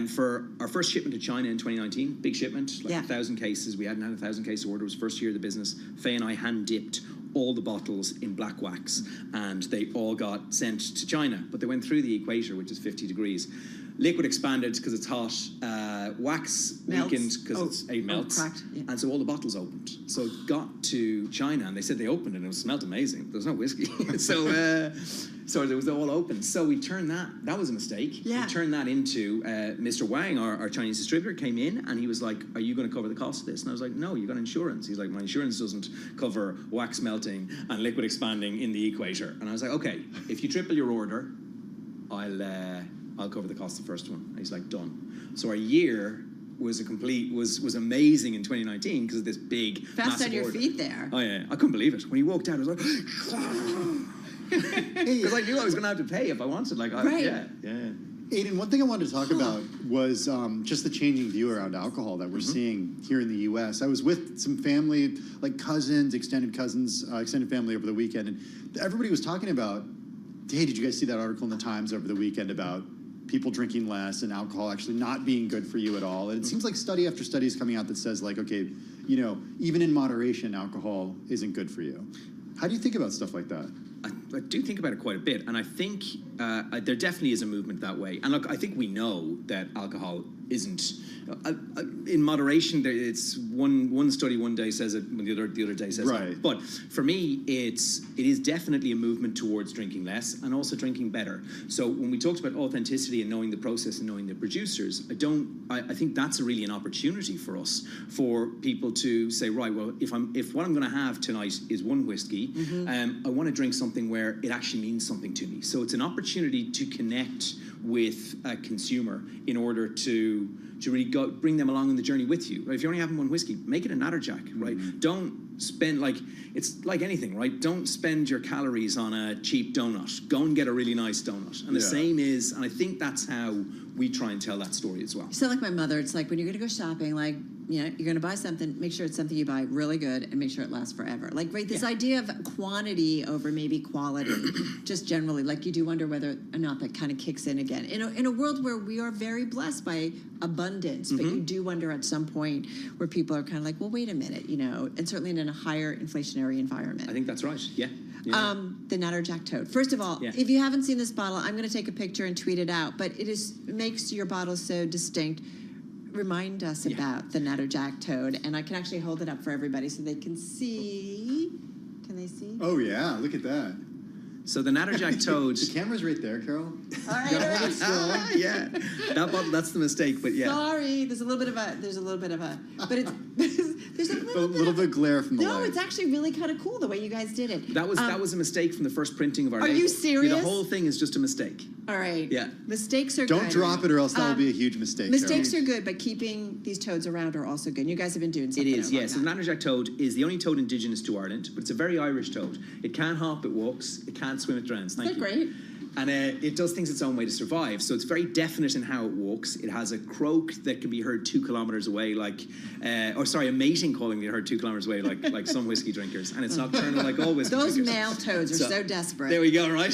for our first shipment to China in 2019, big shipment, 1,000 cases. We hadn't had 1,000 case order. It was first year of the business. Faye and I hand dipped all the bottles in black wax, and they all got sent to China. But they went through the equator, which is 50 degrees. Liquid expanded because it's hot. Wax weakened because it melts. Cracked. Yeah. And so all the bottles opened. So it got to China, and they said they opened it, and it smelled amazing. There was no whiskey. So it was all open. So we turned that was a mistake. Yeah. We turned that into Mr. Wang, our Chinese distributor, came in, and he was like, are you going to cover the cost of this? And I was like, no, you got insurance. He's like, my insurance doesn't cover wax melting and liquid expanding in the equator. And I was like, okay, if you triple your order, I'll cover the cost of the first one. And he's like, done. So our year was amazing in 2019 because of this big, fast on your order. Feet there. Oh yeah, I couldn't believe it when he walked out. I was like, because I knew I was going to have to pay if I wanted. Yeah. Aiden, one thing I wanted to talk about was just the changing view around alcohol that we're seeing here in the U.S. I was with some family, like cousins, extended family over the weekend, and everybody was talking about, hey, did you guys see that article in the Times over the weekend about people drinking less and alcohol actually not being good for you at all? And it seems like study after study is coming out that says, like, okay, even in moderation, alcohol isn't good for you. How do you think about stuff like that? I do think about it quite a bit, and I think there definitely is a movement that way. And look, I think we know that alcohol isn't in moderation. It's one study one day says it, the other day says it. But for me, it is definitely a movement towards drinking less and also drinking better. So when we talked about authenticity and knowing the process and knowing the producers, I think that's really an opportunity for us, for people to say, right, well, if what I'm going to have tonight is one whiskey, I want to drink something where it actually means something to me. So it's an opportunity to connect with a consumer in order to really bring them along on the journey with you. Right? If you're only having one whiskey, make it a Natterjack, right? Don't spend, it's like anything, right? Don't spend your calories on a cheap donut. Go and get a really nice donut. And the same is, and I think that's how we try and tell that story as well. You sound like my mother. It's like when you're going to go shopping, you're going to buy something, make sure it's something you buy really good and make sure it lasts forever. This idea of quantity over maybe quality, just generally, you do wonder whether or not that kind of kicks in again. In a world where we are very blessed by abundance, but you do wonder at some point where people are kind of like, well, wait a minute, and certainly in a higher inflationary environment. I think that's right, yeah. The Natterjack Toad. First of all, if you haven't seen this bottle, I'm going to take a picture and tweet it out, but it makes your bottle so distinct. Remind us about the Natterjack Toad, and I can actually hold it up for everybody so they can see. Can they see? Oh yeah, look at that. So the Natterjack Toad. The camera's right there, Carol. All right. Yeah, that bottle, that's the mistake, but yeah. Sorry, there's a little bit of a, but it's there's a little bit of glare from the light. No, it's actually really kind of cool the way you guys did it. That was a mistake from the first printing of our label. Are you serious? The whole thing is just a mistake. All right. Yeah. Mistakes are Don't good. drop it, or else that will be a huge mistake. Mistakes are good, but keeping these toads around are also good. And you guys have been doing something. It is, yes. So the Natterjack toad is the only toad indigenous to Ireland, but it's a very Irish toad. It can't hop, it walks, it can't swim, it drowns. Thank you. Great. And it does things its own way to survive. So it's very definite in how it walks. It has a croak that can be heard 2 kilometers away, a mating calling that heard 2 kilometers away, like some whiskey drinkers. And it's nocturnal like all whiskey drinkers. Those male toads are so desperate. There we go, right?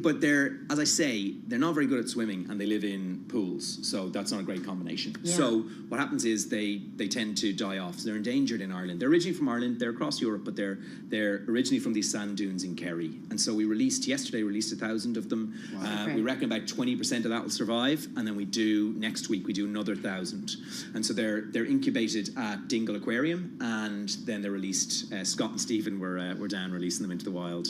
But they're, as I say, they're not very good at swimming, and they live in pools. So that's not a great combination. Yeah. So what happens is they tend to die off. So they're endangered in Ireland. They're originally from Ireland. They're across Europe, but they're originally from these sand dunes in Kerry. And so we released 1,000 of them. Wow. We reckon about 20% of that will survive, and then next week we do another 1,000. And so they're incubated at Dingle Aquarium, and then they're released. Scott and Stephen were down releasing them into the wild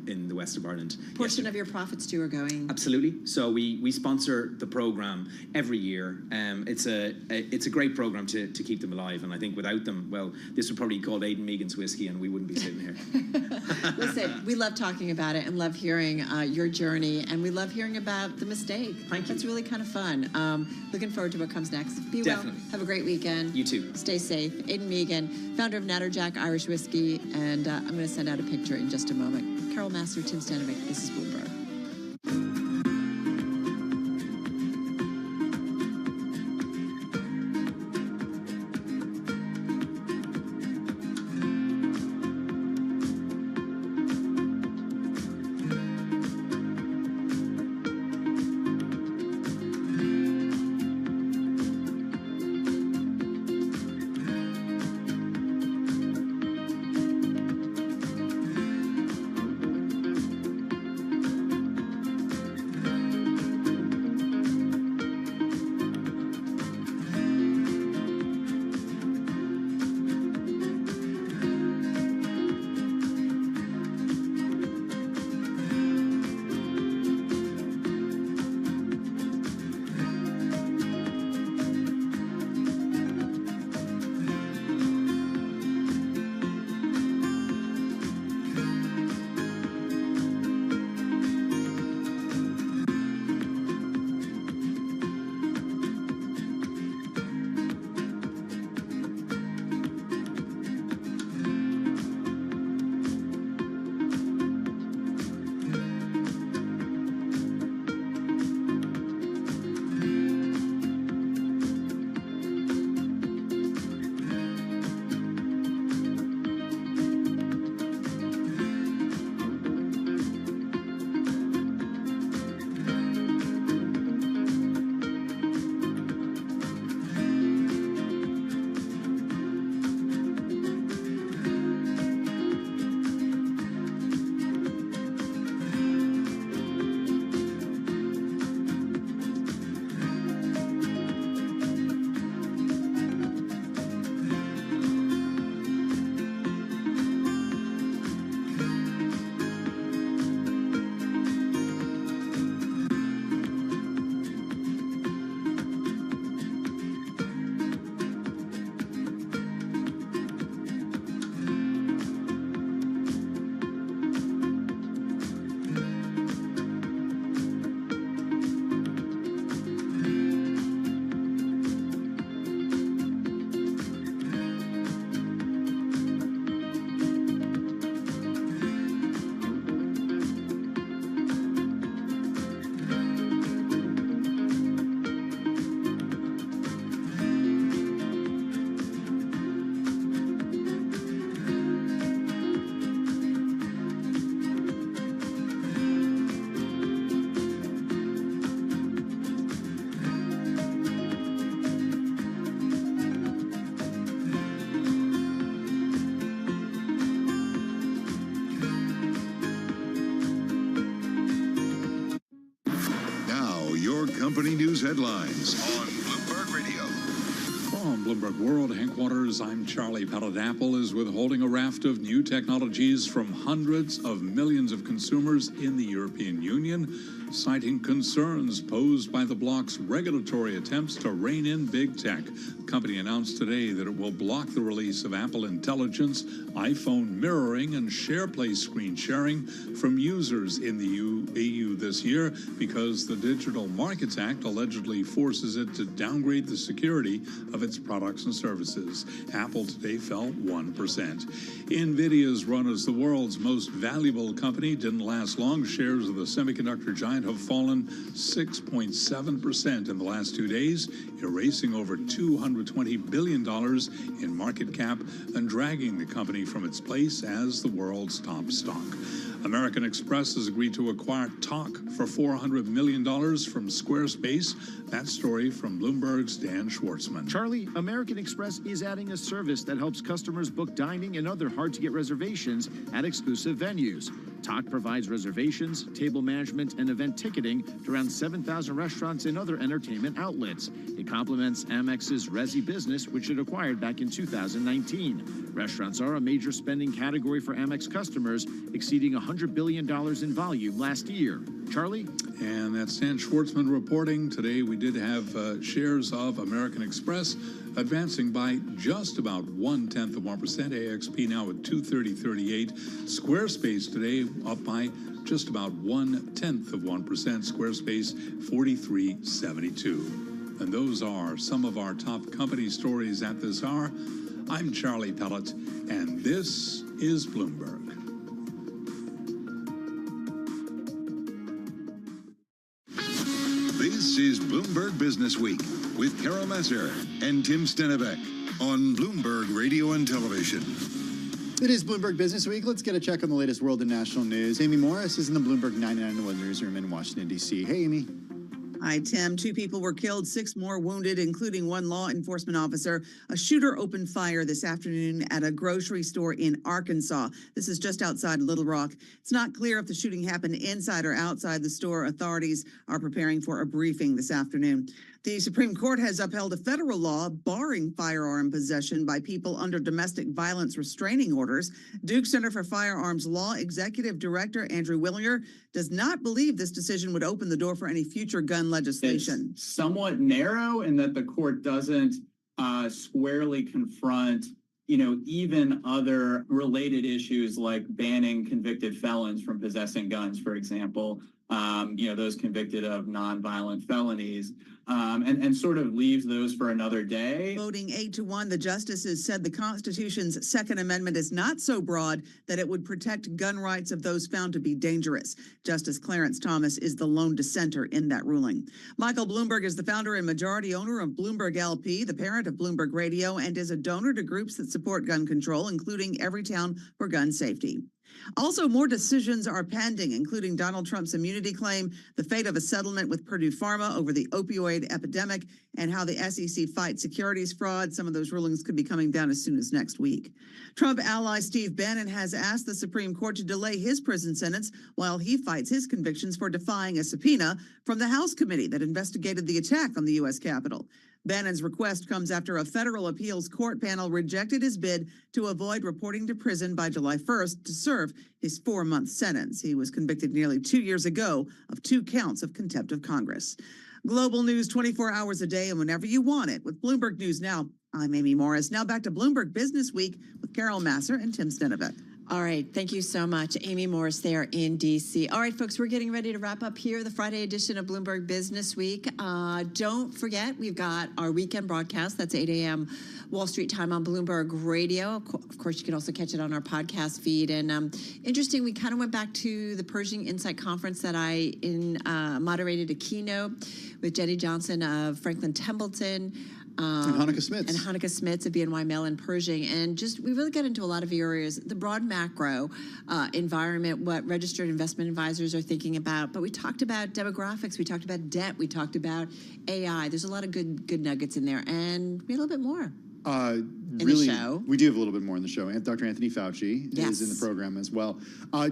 in the west of Ireland. Portion of your profits too are going. Absolutely. So we sponsor the program every year. It's a great program to keep them alive, and I think without them, well, this would probably be called Aidan Megan's whiskey, and we wouldn't be sitting here. Listen, we love talking about about it and love hearing your journey. And we love hearing about the mistake. Thank you. That's really kind of fun. Looking forward to what comes next. Be Definitely. well. Have a great weekend. You too. Stay safe. Aiden Megan, founder of Natterjack Irish Whiskey. And I'm going to send out a picture in just a moment. Carol Master, Tim Stanovic, this is Bloomberg. company news headlines on Bloomberg Radio. From Bloomberg World headquarters, I'm Charlie Pellet. Apple is withholding a raft of new technologies from hundreds of millions of consumers in the European Union, citing concerns posed by the bloc's regulatory attempts to rein in big tech. The company announced today that it will block the release of Apple Intelligence, iPhone mirroring, and SharePlay screen sharing from users in the EU this year because the Digital Markets Act allegedly forces it to downgrade the security of its products and services. Apple today fell 1%. NVIDIA's run as the world's most valuable company didn't last long. Shares of the semiconductor giant have fallen 6.7% in the last 2 days, erasing over $220 billion in market cap and dragging the company from its place as the world's top stock. American Express has agreed to acquire Talk for $400 million from Squarespace. That story from Bloomberg's Dan Schwartzman. Charlie, American Express is adding a service that helps customers book dining and other hard-to-get reservations at exclusive venues. Talk provides reservations, table management, and event ticketing to around 7,000 restaurants and other entertainment outlets. It complements Amex's Resi Business, which it acquired back in 2019. Restaurants are a major spending category for Amex customers, exceeding $100 billion in volume last year. Charlie? And that's Stan Schwartzman reporting. Today we did have shares of American Express advancing by just about 0.1%. AXP now at 230.38. Squarespace today up by just about 0.1%. Squarespace 43.72. And those are some of our top company stories at this hour. I'm Charlie Pellet, and this is Bloomberg. This is Bloomberg Business Week with Carol Massar and Tim Stenevec on Bloomberg Radio and Television. It is Bloomberg Business Week. Let's get a check on the latest world and national news. Amy Morris is in the Bloomberg 99.1 newsroom in Washington, D.C. Hey, Amy. Hi, Tim. 2 people were killed, 6 more wounded, including 1 law enforcement officer. A shooter opened fire this afternoon at a grocery store in Arkansas. This is just outside Little Rock. It's not clear if the shooting happened inside or outside the store. Authorities are preparing for a briefing this afternoon. The Supreme Court has upheld a federal law barring firearm possession by people under domestic violence restraining orders. Duke Center for Firearms Law Executive Director Andrew Willinger does not believe this decision would open the door for any future gun legislation. It's somewhat narrow in that the court doesn't squarely confront, even other related issues like banning convicted felons from possessing guns, for example, those convicted of nonviolent felonies. And sort of leaves those for another day. Voting 8-1, the justices said the Constitution's Second Amendment is not so broad that it would protect gun rights of those found to be dangerous. Justice Clarence Thomas is the lone dissenter in that ruling. Michael Bloomberg is the founder and majority owner of Bloomberg LP, the parent of Bloomberg Radio, and is a donor to groups that support gun control, including Everytown for Gun Safety. Also, more decisions are pending, including Donald Trump's immunity claim, the fate of a settlement with Purdue Pharma over the opioid epidemic, and how the SEC fights securities fraud. Some of those rulings could be coming down as soon as next week. Trump ally Steve Bannon has asked the Supreme Court to delay his prison sentence while he fights his convictions for defying a subpoena from the House committee that investigated the attack on the U.S. Capitol. Bannon's request comes after a federal appeals court panel rejected his bid to avoid reporting to prison by July 1st to serve his 4-month sentence. He was convicted nearly 2 years ago of 2 counts of contempt of Congress. Global news 24 hours a day and whenever you want it with Bloomberg News Now. I'm Amy Morris. Now back to Bloomberg Business Week with Carol Massar and Tim Stenevec. All right. Thank you so much. Amy Morris there in D.C. All right, folks, we're getting ready to wrap up here the Friday edition of Bloomberg Business Week. Don't forget, we've got our weekend broadcast. That's 8 a.m. Wall Street time on Bloomberg Radio. Of course, you can also catch it on our podcast feed. And interesting, we kind of went back to the Pershing Insight Conference that I moderated a keynote with Jenny Johnson of Franklin Templeton. And Hanukkah Smits. And Hanukkah Smits at BNY Mellon Pershing. And just, we really got into a lot of areas, the broad macro environment, what registered investment advisors are thinking about. But we talked about demographics, we talked about debt, we talked about AI. There's a lot of good nuggets in there. And we had a little bit more. In the show. We do have a little bit more in the show. And Dr. Anthony Fauci is in the program as well.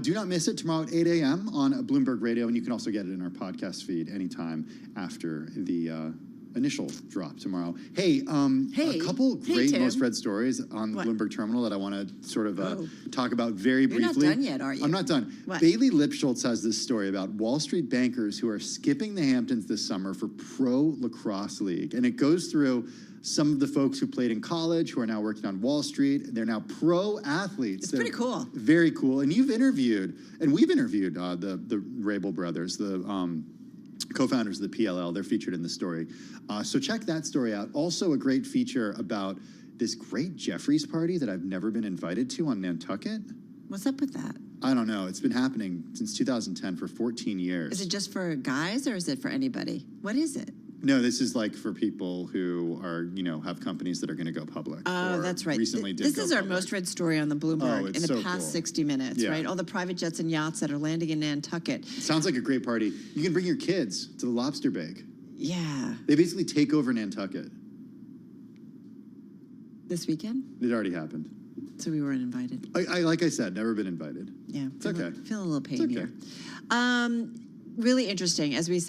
Do not miss it tomorrow at 8 a.m. on Bloomberg Radio. And you can also get it in our podcast feed anytime after the initial drop tomorrow. Hey, a couple great most read stories on the Bloomberg Terminal that I want to sort of talk about very briefly. You're not done yet, are you? I'm not done. What? Bailey Lipschultz has this story about Wall Street bankers who are skipping the Hamptons this summer for Pro Lacrosse League. And it goes through some of the folks who played in college who are now working on Wall Street. They're now pro athletes. It's pretty cool. Very cool. And we've interviewed the Rabel brothers, the co-founders of the PLL. They're featured in the story. So check that story out. Also a great feature about this great Jeffries party that I've never been invited to on Nantucket. What's up with that? I don't know. It's been happening since 2010 for 14 years. Is it just for guys or is it for anybody? What is it? No, this is like for people who are, have companies that are going to go public. Oh, that's right. Recently This is our most read story on the Bloomberg in the past cool. 60 minutes, Yeah. right? All the private jets and yachts that are landing in Nantucket. Sounds like a great party. You can bring your kids to the lobster bake. Yeah. They basically take over Nantucket. This weekend? It already happened. So we weren't invited. Like I said, never been invited. Yeah. It's okay. Feeling a little pain It's okay. here. Really interesting, as we said.